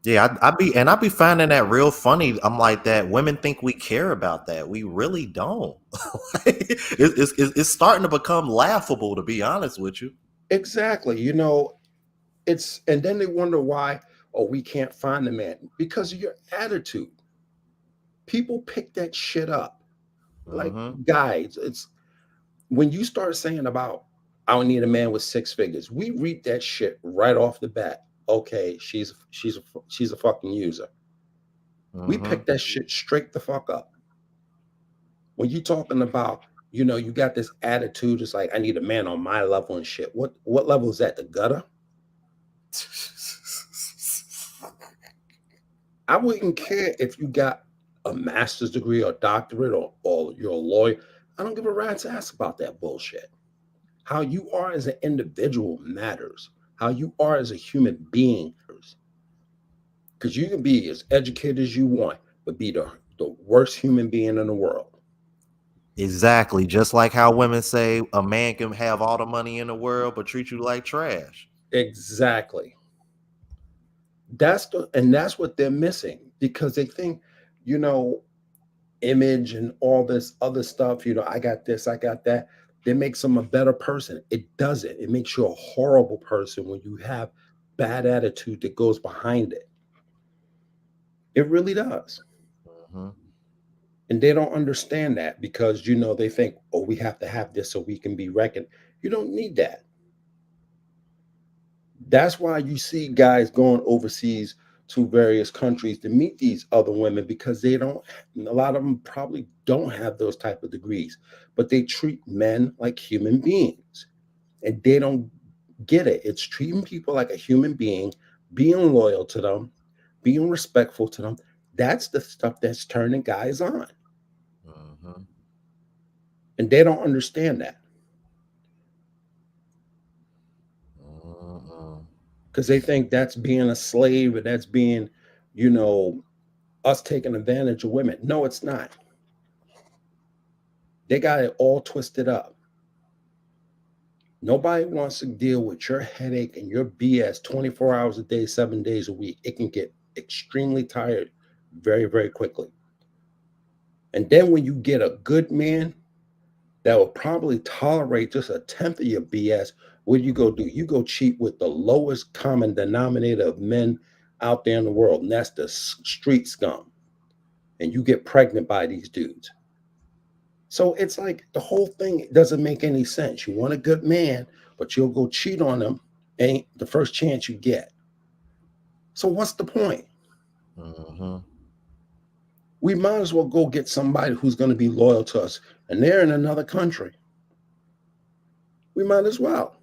Yeah, I be finding that real funny. I'm like, that women think we care about that. We really don't. It's starting to become laughable, to be honest with you. Exactly. And then they wonder why, oh, we can't find a man, because of your attitude. People pick that shit up. Like, guys, it's when you start saying about, I don't need a man with 6 figures, we read that shit right off the bat. Okay, she's a fucking user. We pick that shit straight the fuck up. When you talking about, you got this attitude, it's like, I need a man on my level and shit. What level is that? The gutter? I wouldn't care if you got a master's degree or doctorate or you're a lawyer. I don't give a rat's ass about that bullshit. How you are as an individual matters. How you are as a human being matters. Because you can be as educated as you want, but be the worst human being in the world. Exactly. Just like how women say a man can have all the money in the world, but treat you like trash. Exactly. That's what they're missing, because they think, image and all this other stuff, I got this, I got that. That makes them a better person. It doesn't. It makes you a horrible person when you have bad attitude that goes behind it. It really does. And they don't understand that, because they think, oh, we have to have this so we can be reckoned. You don't need that. That's why you see guys going overseas to various countries to meet these other women, because they don't, a lot of them probably don't have those type of degrees, but they treat men like human beings, and they don't get it. It's treating people like a human being, being loyal to them, being respectful to them. That's the stuff that's turning guys on. And they don't understand that. Because they think that's being a slave, or that's being, us taking advantage of women. No, it's not. They got it all twisted up. Nobody wants to deal with your headache and your BS 24 hours a day, 7 days a week. It can get extremely tired very, very quickly. And then when you get a good man that will probably tolerate just a tenth of your BS, what do? You go cheat with the lowest common denominator of men out there in the world, and that's the street scum. And you get pregnant by these dudes. So it's like the whole thing doesn't make any sense. You want a good man, but you'll go cheat on him ain't the first chance you get. So what's the point? We might as well go get somebody who's going to be loyal to us, and they're in another country. We might as well.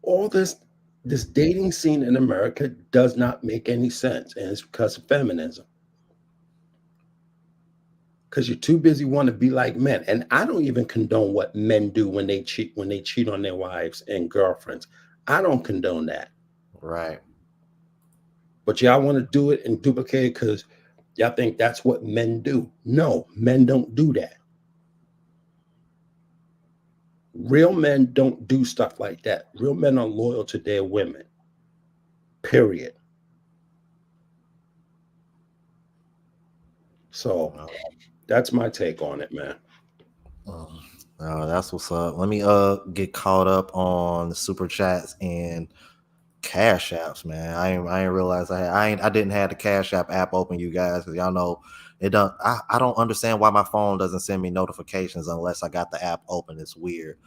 All this dating scene in America does not make any sense, and it's because of feminism. Because you're too busy wanting to be like men. And I don't even condone what men do when they cheat on their wives and girlfriends. I don't condone that. Right. But y'all want to do it and duplicate it because y'all think that's what men do. No, men don't do that. Real men don't do stuff like that. Real men are loyal to their women. Period. So that's my take on it, man. That's what's up. Let me get caught up on the super chats and Cash Apps, man. I ain't realized I didn't have the Cash App open, you guys, because y'all know it don't. I don't understand why my phone doesn't send me notifications unless I got the app open. It's weird.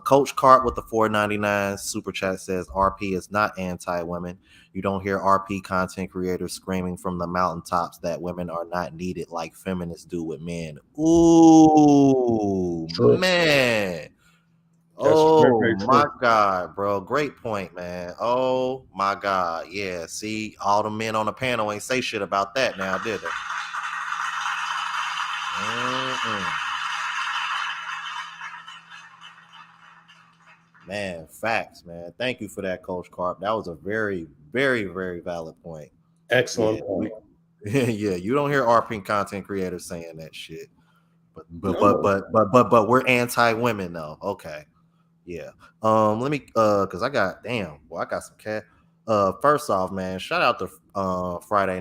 Coach Cart with the $4.99 super chat says RP is not anti-women. You don't hear RP content creators screaming from the mountaintops that women are not needed like feminists do with men. Ooh, True. man. That's Oh very, very my true. God, bro. Great point, man. Oh my God. Yeah. See, all the men on the panel ain't say shit about that now, did they? Man, facts, man. Thank you for that, Coach Carp. That was a very, very, very valid point. Excellent point. Yeah, you don't hear RP content creators saying that shit. But we're anti-women though. Okay. Yeah. Let me cause I got some cat. First off, man, shout out to Friday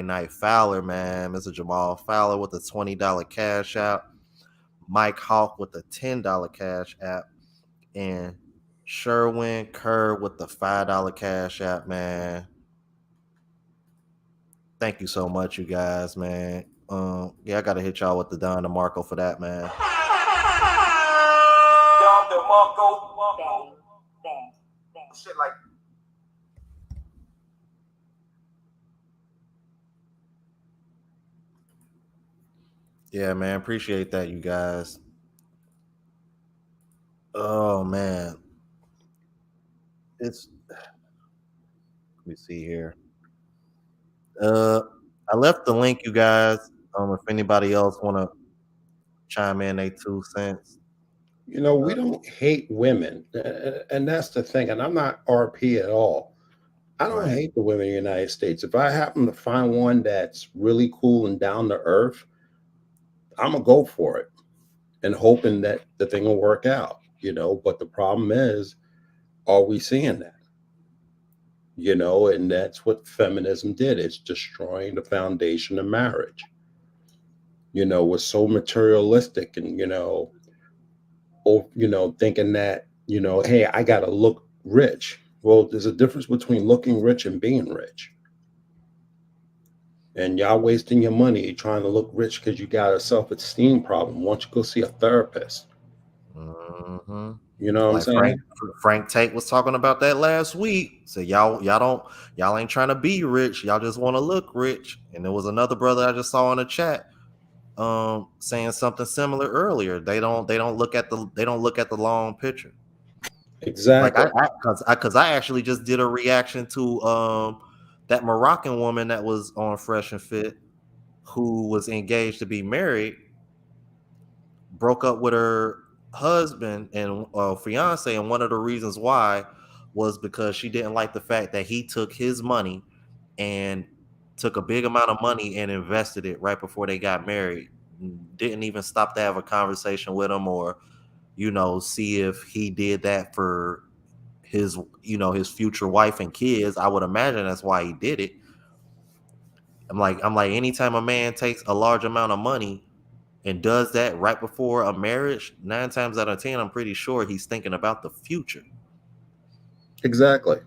Night Fowler, man. Mr. Jamal Fowler with the $20 cash app, Mike Hawk with the $10 cash app, and Sherwin Kerr with the $5 cash app, man. Thank you so much, you guys, man. Yeah, I gotta hit y'all with the Don DeMarco for that, man. Don DeMarco. Shit like. Yeah, man, appreciate that, you guys. Oh man, let me see here. I left the link, you guys. If anybody else want to chime in, they 2 cents. We don't hate women, and that's the thing. And I'm not RP at all. I don't hate the women in the United States. If I happen to find one that's really cool and down to earth, I'm gonna go for it, and hoping that the thing will work out. But the problem is, are we seeing that? And that's what feminism did. It's destroying the foundation of marriage. We're so materialistic, and thinking that, hey, I got to look rich. Well, there's a difference between looking rich and being rich. And y'all wasting your money trying to look rich because you got a self-esteem problem. Why don't you go see a therapist? Mm-hmm. You know what I'm Like saying? Frank Tate was talking about that last week. So y'all ain't trying to be rich. Y'all just want to look rich. And there was another brother I just saw in the chat saying something similar earlier. They don't look at the long picture. Like Exactly. because I actually just did a reaction to that Moroccan woman that was on Fresh and Fit who was engaged to be married, broke up with her husband and fiance, and one of the reasons why was because she didn't like the fact that he took his money and took a big amount of money and invested it right before they got married. Didn't even stop to have a conversation with him or see if he did that for his his future wife and kids. I would imagine that's why he did it. I'm like anytime a man takes a large amount of money and does that right before a marriage, 9 times out of 10, I'm pretty sure he's thinking about the future. Exactly.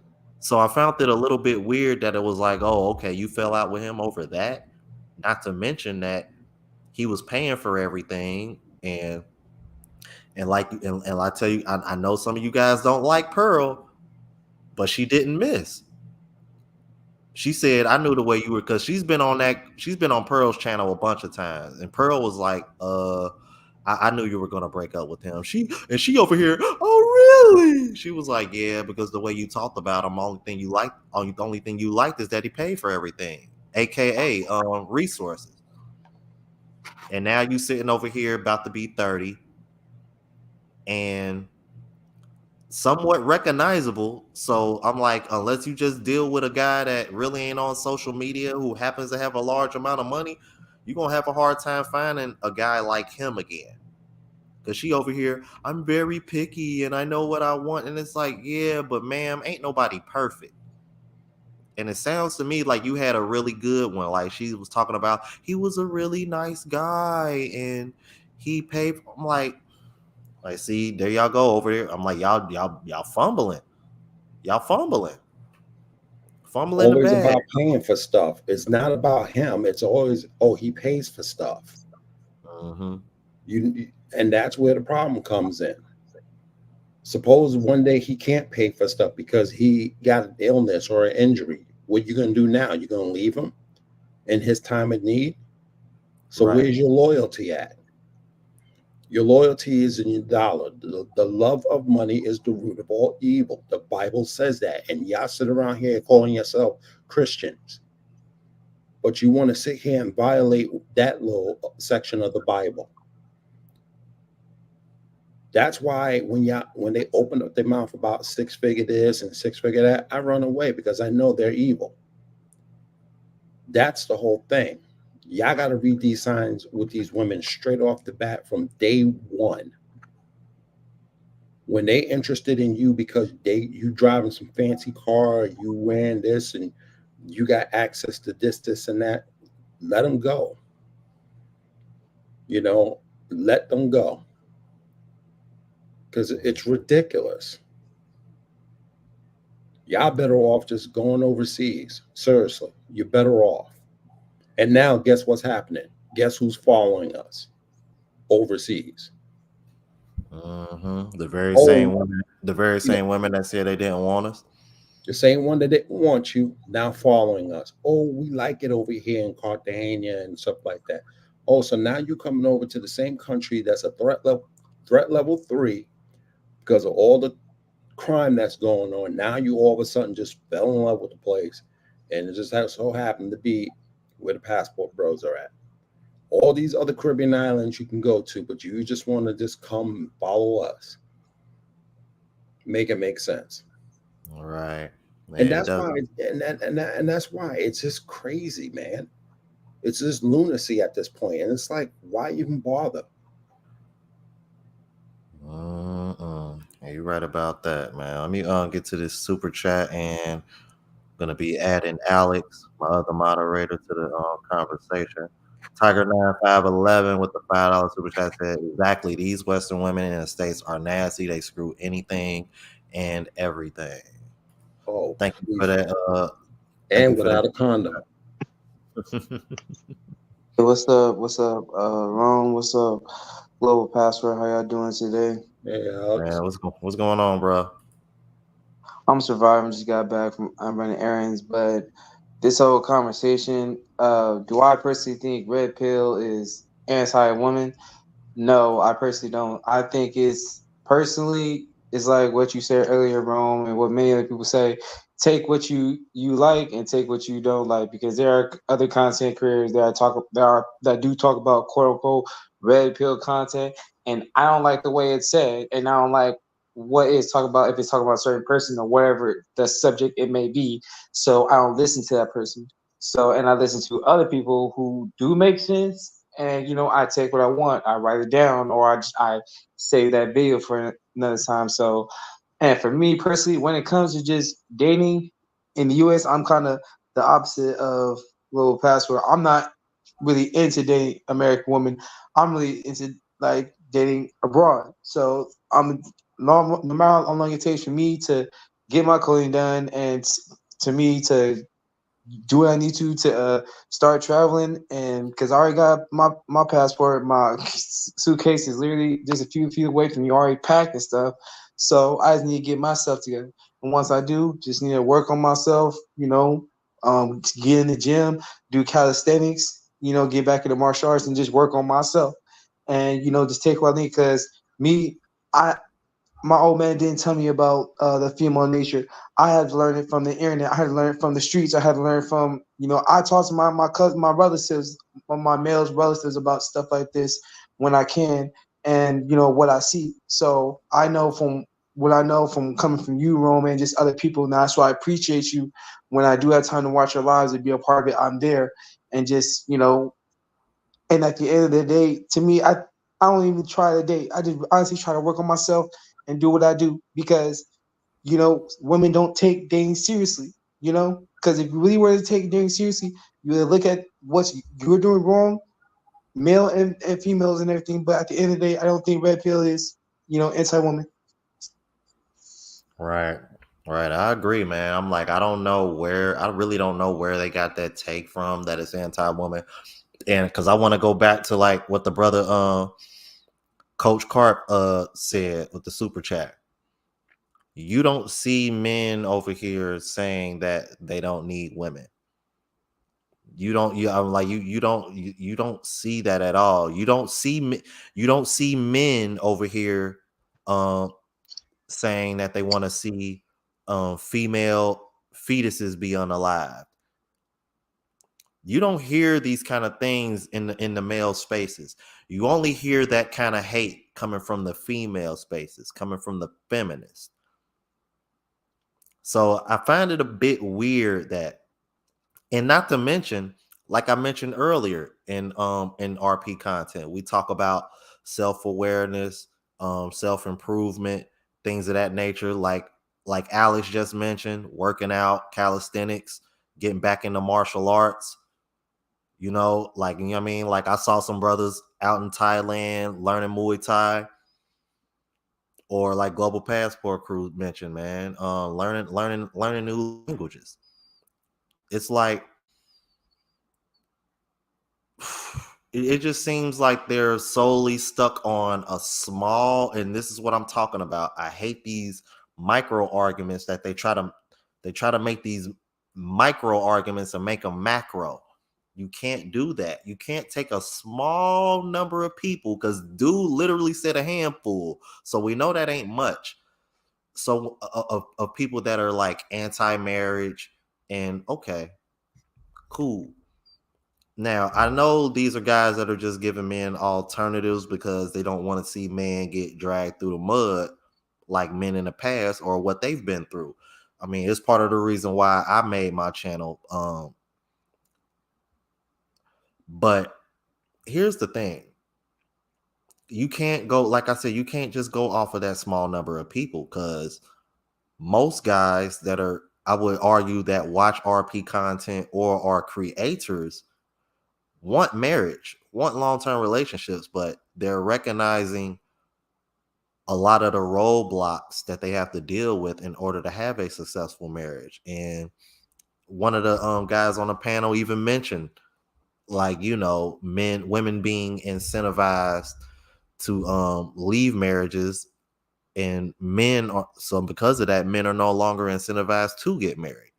So I found it a little bit weird that it was like, oh, okay, you fell out with him over that. Not to mention that he was paying for everything, and I tell you, I know some of you guys don't like Pearl, but she didn't miss. She said, I knew the way you were, because she's been on Pearl's channel a bunch of times. And Pearl was like, I knew you were gonna break up with him. She over here, oh really? She was like, yeah, because the way you talked about him, the only thing you liked is that he paid for everything, aka resources. And now you sitting over here about to be 30 and somewhat recognizable. So I'm like, unless you just deal with a guy that really ain't on social media who happens to have a large amount of money, you're gonna have a hard time finding a guy like him again. Because she over here, I'm very picky and I know what I want. And it's like, yeah, but ma'am, ain't nobody perfect. And it sounds to me like you had a really good one. Like she was talking about, he was a really nice guy and he paid. I'm like, see, there y'all go over there. I'm like, y'all fumbling. Y'all fumbling the Always bag. about paying for stuff. It's not about him. It's always, oh, he pays for stuff. Mm-hmm. And that's where the problem comes in. Suppose one day he can't pay for stuff because he got an illness or an injury. What you gonna do now? You're gonna leave him in his time of need? So Right. Where's your loyalty at? Your loyalty is in your dollar. The love of money is the root of all evil. The Bible says that. And y'all sit around here calling yourself Christians. But you want to sit here and violate that little section of the Bible. That's why when they open up their mouth about 6-figure this and 6-figure that, I run away because I know they're evil. That's the whole thing. Y'all got to read these signs with these women straight off the bat from day one. When they interested in you because you driving some fancy car, you wearing this, and you got access to this, and that, let them go. Let them go. Because it's ridiculous. Y'all better off just going overseas. Seriously, you're better off. And now, guess what's happening? Guess who's following us overseas? Mm-hmm. The very same women that said they didn't want us. The same one that didn't want you now following us. Oh, we like it over here in Cartagena and stuff like that. Oh, so now you're coming over to the same country that's a threat level 3 because of all the crime that's going on. Now you all of a sudden just fell in love with the place, and it just so happened to be where the passport bros are at. All these other Caribbean islands you can go to, but you just want to just come and follow us. Make it make sense. All right. And that's why, and that's why it's just crazy, man. It's just lunacy at this point, and it's like, why even bother? You're right about that, man. Let me get to this super chat, and I'm gonna be adding Alex, my other moderator, to the conversation. Tiger9511 with the $5 super chat said, exactly, these Western women in the States are nasty. They screw anything and everything. Oh, thank you for that. And without a condom. Hey, what's up? What's up, Rome? What's up, Global Password? How y'all doing today? Yeah, Man, what's going on, bro? I'm surviving. Just got back from I'm running errands, but this whole conversation, do I personally think red pill is anti-woman? No, I personally don't. I think it's like what you said earlier, Rome, and what many other people say. Take what you like and take what you don't like, because there are other content creators that do talk about quote unquote red pill content, and I don't like the way it's said, and I don't like what it's talking about if it's talking about a certain person or whatever the subject it may be. So I don't listen to that person. So, and I listen to other people who do make sense, and I take what I want, I write it down, or I save that video for another time. So, and for me personally, when it comes to just dating in the U.S., I'm kind of the opposite of Little Passport. I'm not really into dating American women. I'm really into like dating abroad. So I'm no matter how long it takes for me to get my coding done and to me to do what I need to start traveling, and because I already got my passport, my suitcase is literally just a few feet away from me, already packed and stuff. So I just need to get myself together, and once I do, just need to work on myself. Get in the gym, do calisthenics. Get back into martial arts and just work on myself, and just take what I need. Because me, I my old man didn't tell me about the female nature. I had to learn it from the internet. I had to learn it from the streets. I had to learn from, I talk to my cousin, my relatives, my male relatives about stuff like this when I can, and what I see. So I know from what I know from coming from you, Roman, and just other people. Now, that's why I appreciate you. When I do have time to watch your lives and be a part of it, I'm there, and just and at the end of the day, to me, I don't even try to date. I just honestly try to work on myself and do what I do, because women don't take dating seriously. Because if you really were to take dating seriously, you would look at what you're doing wrong, male and females and everything. But at the end of the day, I don't think red pill is anti-woman. Right. Right. I agree, man. I'm like, I really don't know where they got that take from that it's anti-woman. And because I want to go back to like what the brother Coach Carp said with the super chat. You don't see men over here saying that they don't need women. I'm like, you don't see that at all. You don't see men over here um saying that they want to see female fetuses be unalive. You don't hear these kind of things in the male spaces. You only hear that kind of hate coming from the female spaces, coming from the feminists. So I find it a bit weird that, and not to mention, like I mentioned earlier in RP content, we talk about self-awareness, self-improvement, things of that nature, like Alex just mentioned, working out, calisthenics, getting back into martial arts. Like, you know what I mean? Like, I saw some brothers out in Thailand learning Muay Thai, or like Global Passport Crew mentioned, man, learning new languages. It's like, it just seems like they're solely stuck on a small, and this is what I'm talking about. I hate these micro arguments that they try to make these micro arguments and make them macro. You can't do that. You can't take a small number of people, because dude literally said a handful. So we know that ain't much. So of people that are like anti-marriage, and okay, cool. Now, I know these are guys that are just giving men alternatives because they don't want to see men get dragged through the mud like men in the past or what they've been through. I mean, it's part of the reason why I made my channel. But here's the thing. You can't go, like I said, you can't just go off of that small number of people, because most guys that are, I would argue, that watch RP content or are creators want marriage, want long-term relationships, but they're recognizing a lot of the roadblocks that they have to deal with in order to have a successful marriage. And one of the guys on the panel even mentioned, like, women being incentivized to leave marriages, and men are, so because of that, men are no longer incentivized to get married.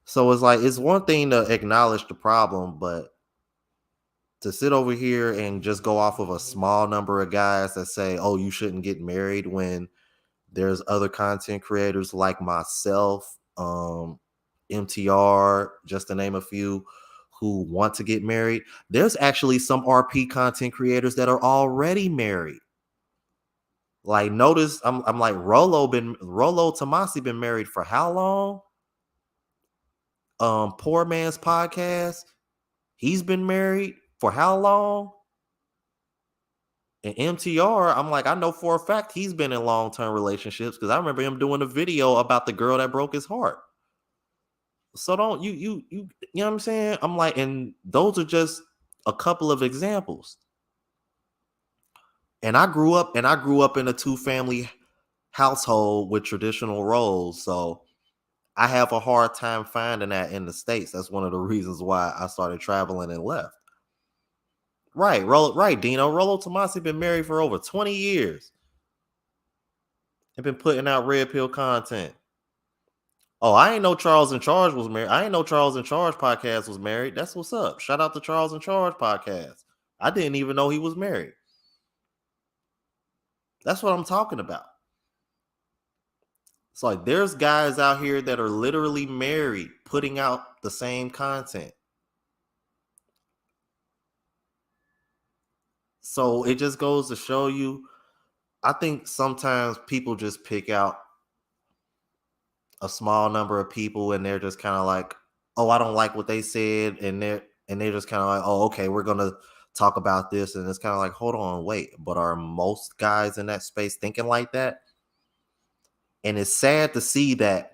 So it's like, it's one thing to acknowledge the problem, but to sit over here and just go off of a small number of guys that say, oh, you shouldn't get married, when there's other content creators like myself, MTR, just to name a few, who want to get married. There's actually some RP content creators that are already married. Like, notice I'm like, Rollo Tomasi been married for how long? Poor Man's Podcast, he's been married for how long? And MTR, I'm like, I know for a fact he's been in long-term relationships, because I remember him doing a video about the girl that broke his heart. So don't you know what I'm saying? I'm like, and those are just a couple of examples. And I grew up in a 2-family household with traditional roles, so I have a hard time finding that in the States. That's one of the reasons why I started traveling and left. Right, Dino. Rollo Tomasi been married for over 20 years. And been putting out red pill content. Oh, I ain't know Charles in Charge was married. I ain't know Charles in Charge podcast was married. That's what's up. Shout out to Charles in Charge podcast. I didn't even know he was married. That's what I'm talking about. It's like, there's guys out here that are literally married, putting out the same content. So it just goes to show you, I think sometimes people just pick out a small number of people, and they're just kind of like, oh, I don't like what they said, and they're just kind of like, oh, okay, we're gonna talk about this. And it's kind of like, hold on, wait, but are most guys in that space thinking like that? And it's sad to see that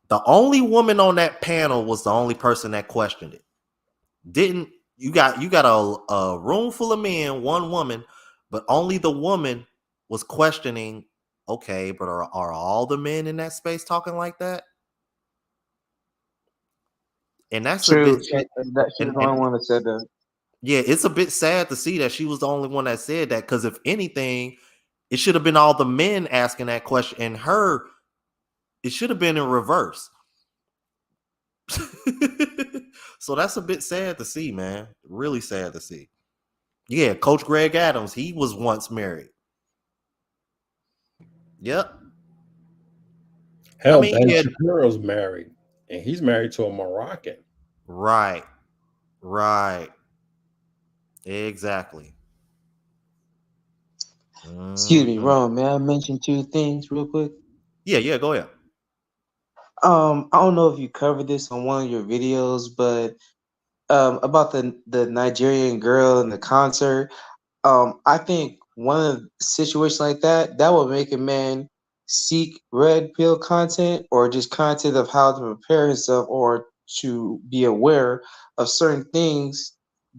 the only woman on that panel was the only person that questioned it. You got a room full of men, one woman, but only the woman was questioning, okay, but are all the men in that space talking like that? And that's True. a bit, She was the only one that said that. yeah, it's a bit sad to see that she was the only one that said that, because if anything, it should have been all the men asking that question, and her, it should have been in reverse. So that's a bit sad to see, man. Really sad to see. Yeah, Coach Greg Adams, he was once married. Yep. Hell, Ben Shapiro's married, and he's married to a Moroccan. Right. Exactly. Excuse me, Ron. May I mention 2 things real quick? Yeah, go ahead. I don't know if you covered this on one of your videos, but about the Nigerian girl in the concert. I think one of the situations like that would make a man seek red pill content, or just content of how to prepare himself, or to be aware of certain things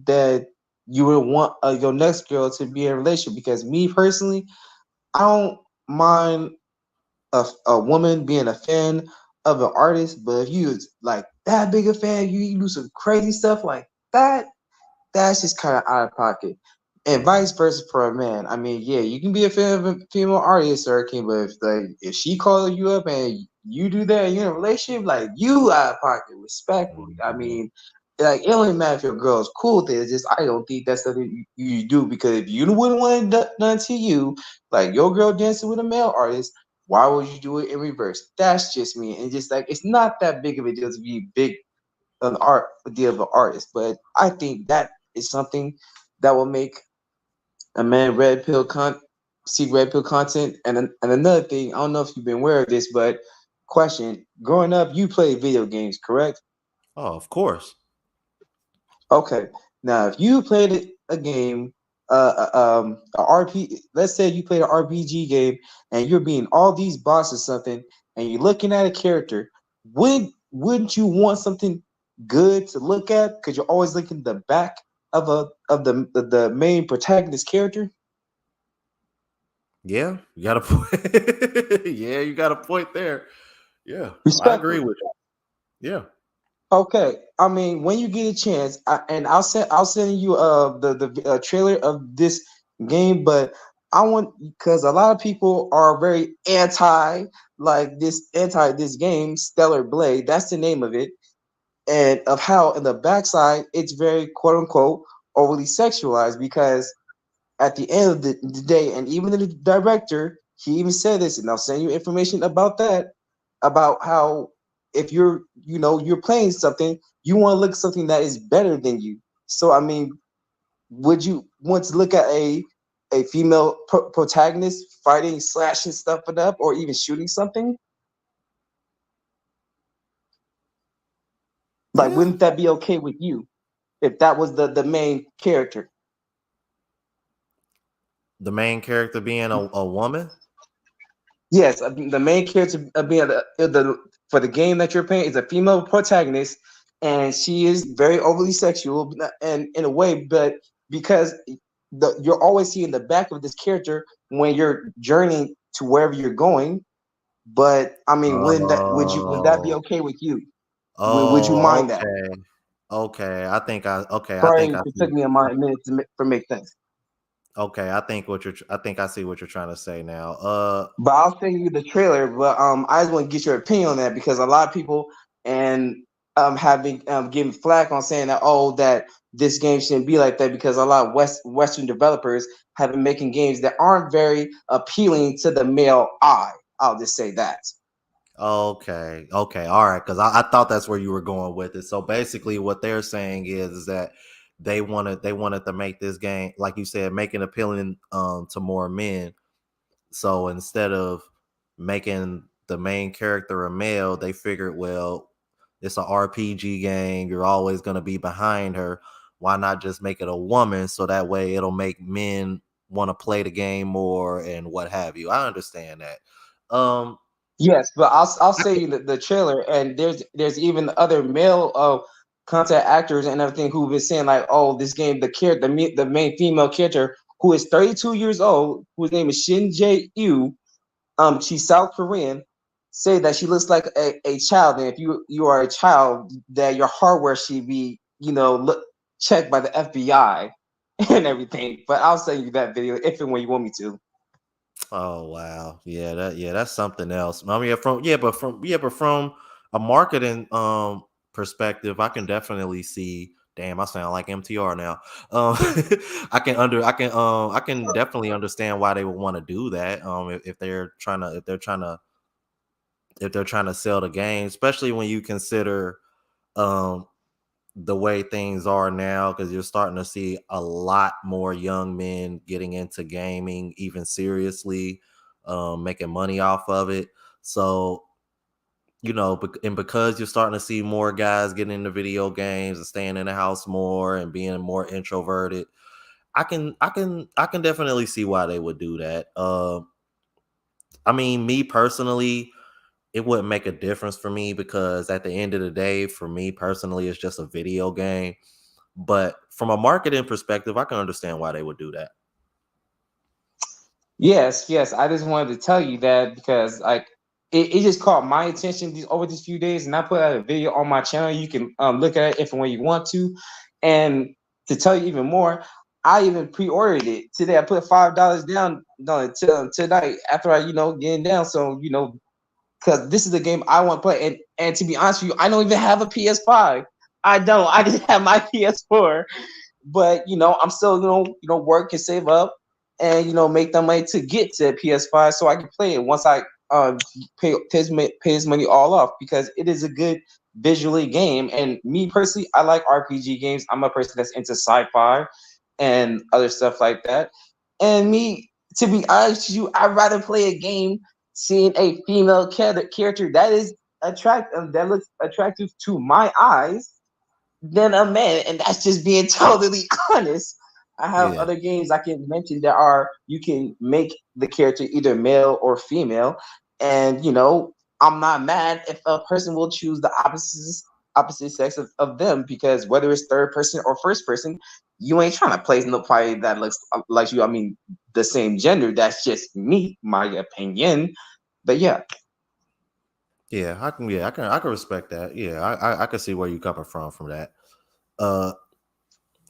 that you would want your next girl to be in a relationship. Because me personally, I don't mind a woman being a fan of an artist, but if you like that big a fan, you do some crazy stuff like that, that's just kind of out of pocket. And vice versa for a man. I mean, yeah, you can be a fan of a female artist, Sir King, but if she calls you up and you do that, you're in a relationship, like, you out of pocket, respectfully. I mean, like, it don't even matter if your girl's cool with it. It's just, I don't think that's something you do, because if you wouldn't want it done to you, like your girl dancing with a male artist, why would you do it in reverse? That's just me. And just like, it's not that big of a deal to be big an art deal of an artist, but I think that is something that will make a man see red pill content. And another thing, I don't know if you've been aware of this, but question: growing up, you played video games, correct? Oh, of course. Okay. Now, if you played a game, a RP, let's say you played an RPG game, and you're beating all these bosses or something, and you're looking at a character, wouldn't you want something good to look at? Because you're always looking at the back of the main protagonist character. Yeah, you got a point. Yeah, you got a point there. Yeah, I Respectfully. agree with you. Yeah. Okay, I mean, when you get a chance, and I'll send you the trailer of this game, but I want, because a lot of people are very anti this game, Stellar Blade. That's the name of it, and of how in the backside it's very quote unquote overly sexualized, because at the end of the day, and even the director, he even said this, and I'll send you information about that, about how if you're playing something, you want to look at something that is better than you. So I mean, would you want to look at a female protagonist fighting, slashing stuff it up, or even shooting something? Like, Yeah. wouldn't that be okay with you if that was the main character? The main character being a woman. Yes, the main character being for the game that you're playing is a female protagonist, and she is very overly sexual, and in a way, but because you're always seeing the back of this character when you're journeying to wherever you're going. But I mean, would that be Oh. okay with you? Would you Oh, mind that? okay. Okay. I Sorry, think I it see. took me a minute to make sense. Okay, I think I see what you're trying to say now. But I'll send you the trailer. But I just want to get your opinion on that, because a lot of people and have been giving flack on saying that, that this game shouldn't be like that, because a lot of Western developers have been making games that aren't very appealing to the male eye. I'll just say that. Okay. Okay. All right. Because I thought that's where you were going with it. So basically, what they're saying is that they wanted to make this game, like you said, make it appealing to more men. So instead of making the main character a male, they figured, well, it's an RPG game. You're always going to be behind her. Why not just make it a woman, so that way it'll make men want to play the game more and what have you. I understand that. Um, Yes, but I'll I say can, the trailer, and there's even other male content actors and everything who've been saying like, this game, the main female character, who is 32 years old, whose name is Shin Jae Yu, she's South Korean, say that she looks like a child, and if you are a child, that your hardware should be checked by the FBI and everything. But I'll send you that video if and when you want me to. oh wow, that's something else. I mean, but from a marketing perspective, I can definitely see. Damn, I sound like MTR now. Um, I can definitely understand why they would want to do that. If they're trying to sell the game, especially when you consider um the way things are now, because you're starting to see a lot more young men getting into gaming even seriously, making money off of it. So and because you're starting to see more guys getting into video games and staying in the house more and being more introverted, I can definitely see why they would do that. I mean, me personally, it wouldn't make a difference for me, because at the end of the day, for me personally, it's just a video game. But from a marketing perspective, I can understand why they would do that. Yes, yes. I just wanted to tell you that, because like it just caught my attention over these few days, and I put out a video on my channel. You can look at it if and when you want to. And to tell you even more, I even pre-ordered it today. I put $5 down tonight after I getting down. So because this is a game I want to play, and to be honest with you, I don't even have a PS5. I don't. I just have my PS4, but I'm still work and save up, and make the money to get to PS5 so I can play it once I pay his money all off, because it is a good visually game. And me personally, I like RPG games. I'm a person that's into sci-fi and other stuff like that. And me, to be honest with you, I'd rather play a game seeing a female character that is attractive, that looks attractive to my eyes, than a man, and that's just being totally honest. I have Yeah. other games I can mention that are you can make the character either male or female, and I'm not mad if a person will choose the opposite sex of them, because whether it's third person or first person, you ain't trying to place nobody that looks like you. I mean, the same gender. That's just me, my opinion. But yeah. Yeah, I can. Yeah, I can respect that. Yeah, I can see where you're coming from that.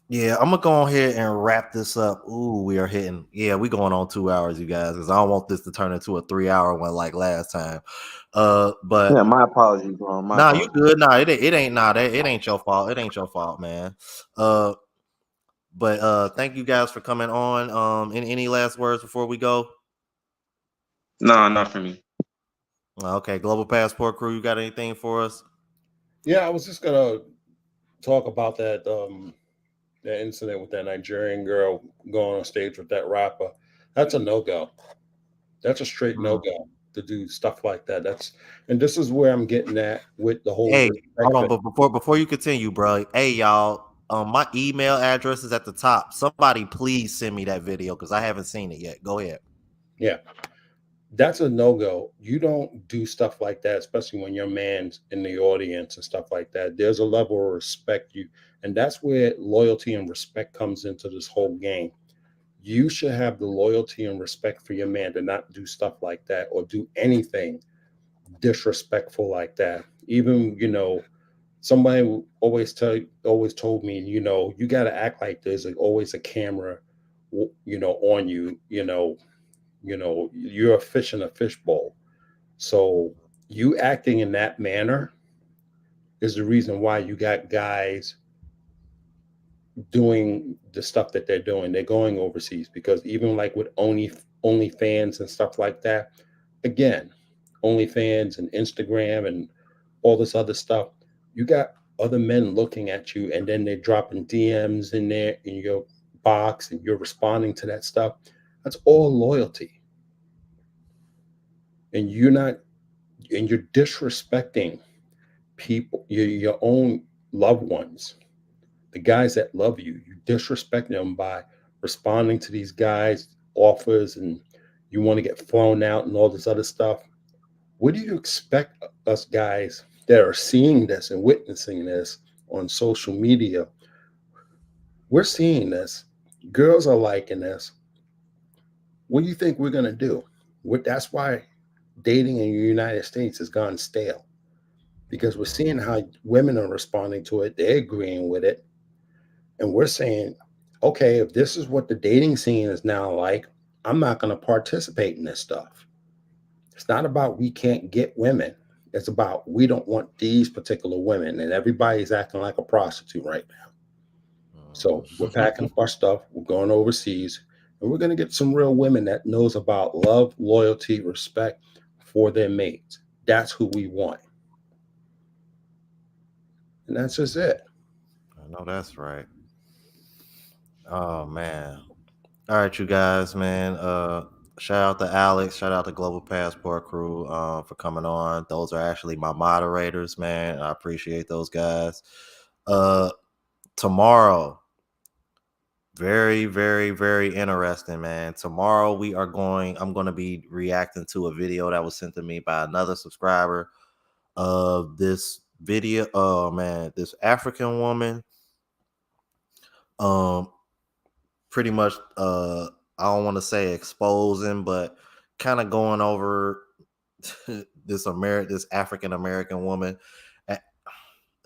Yeah, I'm gonna go ahead and wrap this up. Ooh, we are hitting. Yeah, we going on 2 hours, you guys, because I don't want this to turn into a 3 hour one like last time. But Yeah, my apologies, bro. My nah, you apologies. good. Nah, it ain't. Nah, it ain't your fault. It ain't your fault, man. Uh, but thank you guys for coming on. Any last words before we go? No, not for me. Okay, Global Passport Crew, you got anything for us? Yeah, I was just gonna talk about that incident with that Nigerian girl going on stage with that rapper. That's a no go. That's a straight no go to do stuff like that. And this is where I'm getting at with the whole Hey, hold respect on, thing. but before you continue, bro. Hey, y'all. My email address is at the top. Somebody please send me that video because I haven't seen it yet. Go ahead. Yeah, that's a no go. You don't do stuff like that, especially when your man's in the audience and stuff like that. There's a level of respect and that's where loyalty and respect comes into this whole game. You should have the loyalty and respect for your man to not do stuff like that or do anything disrespectful like that. Even, somebody always told me, you got to act like there's always a camera, on you. You're a fish in a fishbowl. So you acting in that manner is the reason why you got guys doing the stuff that they're doing. They're going overseas because even like with OnlyFans and stuff like that, again, OnlyFans and Instagram and all this other stuff, you got other men looking at you and then they're dropping DMs in there in your box and you're responding to that stuff. That's all loyalty. And you're disrespecting people, your own loved ones, the guys that love you. You disrespect them by responding to these guys' offers and you want to get flown out and all this other stuff. What do you expect us guys that are seeing this and witnessing this on social media? We're seeing this. Girls are liking this. What do you think we're going to do? That's why dating in the United States has gone stale because we're seeing how women are responding to it. They're agreeing with it. And we're saying, okay, if this is what the dating scene is now like, I'm not going to participate in this stuff. It's not about we can't get women. It's about we don't want these particular women. And everybody's acting like a prostitute right now. So we're packing up our stuff. We're going overseas. And we're going to get some real women that knows about love, loyalty, respect for their mates. That's who we want. And that's just it. I know that's right. Oh man. All right, you guys, man. Shout out to Alex, shout out to Global Passport Crew for coming on. Those are actually my moderators, man. I appreciate those guys. Tomorrow, very, very, very interesting, man. Tomorrow I'm gonna be reacting to a video that was sent to me by another subscriber of this video. Oh man, this African woman. Um, pretty much I don't want to say exposing, but kind of going over this African American woman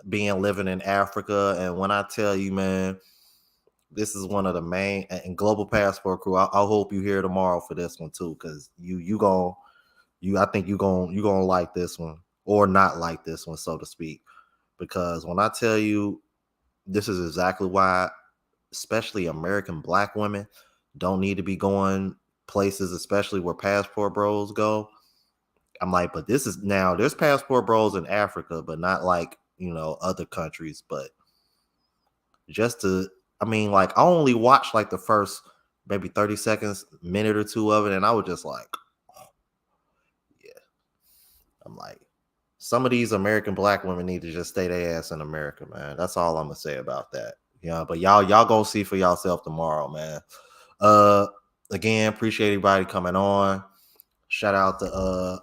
being living in Africa. And when I tell you, man, this is one of the main and Global Passport Crew. I hope you hear tomorrow for this one too, because I think you gonna like this one or not like this one, so to speak. Because when I tell you, this is exactly why, especially American black women, don't need to be going places, especially where passport bros go. I'm like, but there's passport bros in Africa, but not like, other countries. But like, I only watched like the first maybe 30 seconds, minute or two of it, and I was just like, oh, yeah. I'm like, some of these American black women need to just stay their ass in America, man. That's all I'm gonna say about that. Yeah, but y'all gonna see for yourself tomorrow, man. Again, appreciate everybody coming on. Shout out to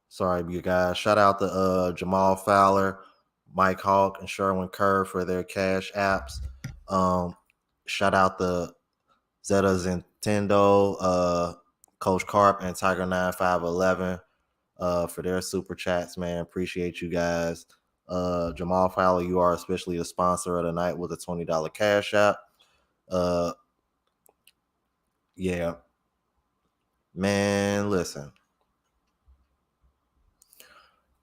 sorry you guys. Shout out to Jamal Fowler, Mike Hawk, and Sherwin Kerr for their cash apps. Shout out to Zeta Zentendo, Coach Carp, and Tiger 9511. for their super chats, man. Appreciate you guys. Jamal Fowler, you are officially a sponsor of the night with a $20 Cash App. Yeah. Man, listen.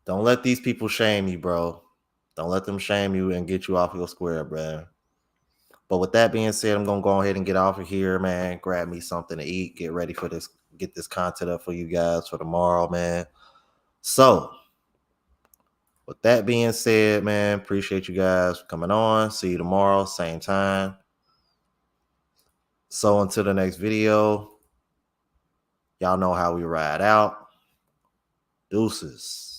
Don't let these people shame you, bro. Don't let them shame you and get you off your square, bro. But with that being said, I'm going to go ahead and get off of here, man. Grab me something to eat. Get ready for this. Get this content up for you guys for tomorrow, man. So, with that being said, man, appreciate you guys for coming on. See you tomorrow, same time. So, until the next video, y'all know how we ride out. Deuces.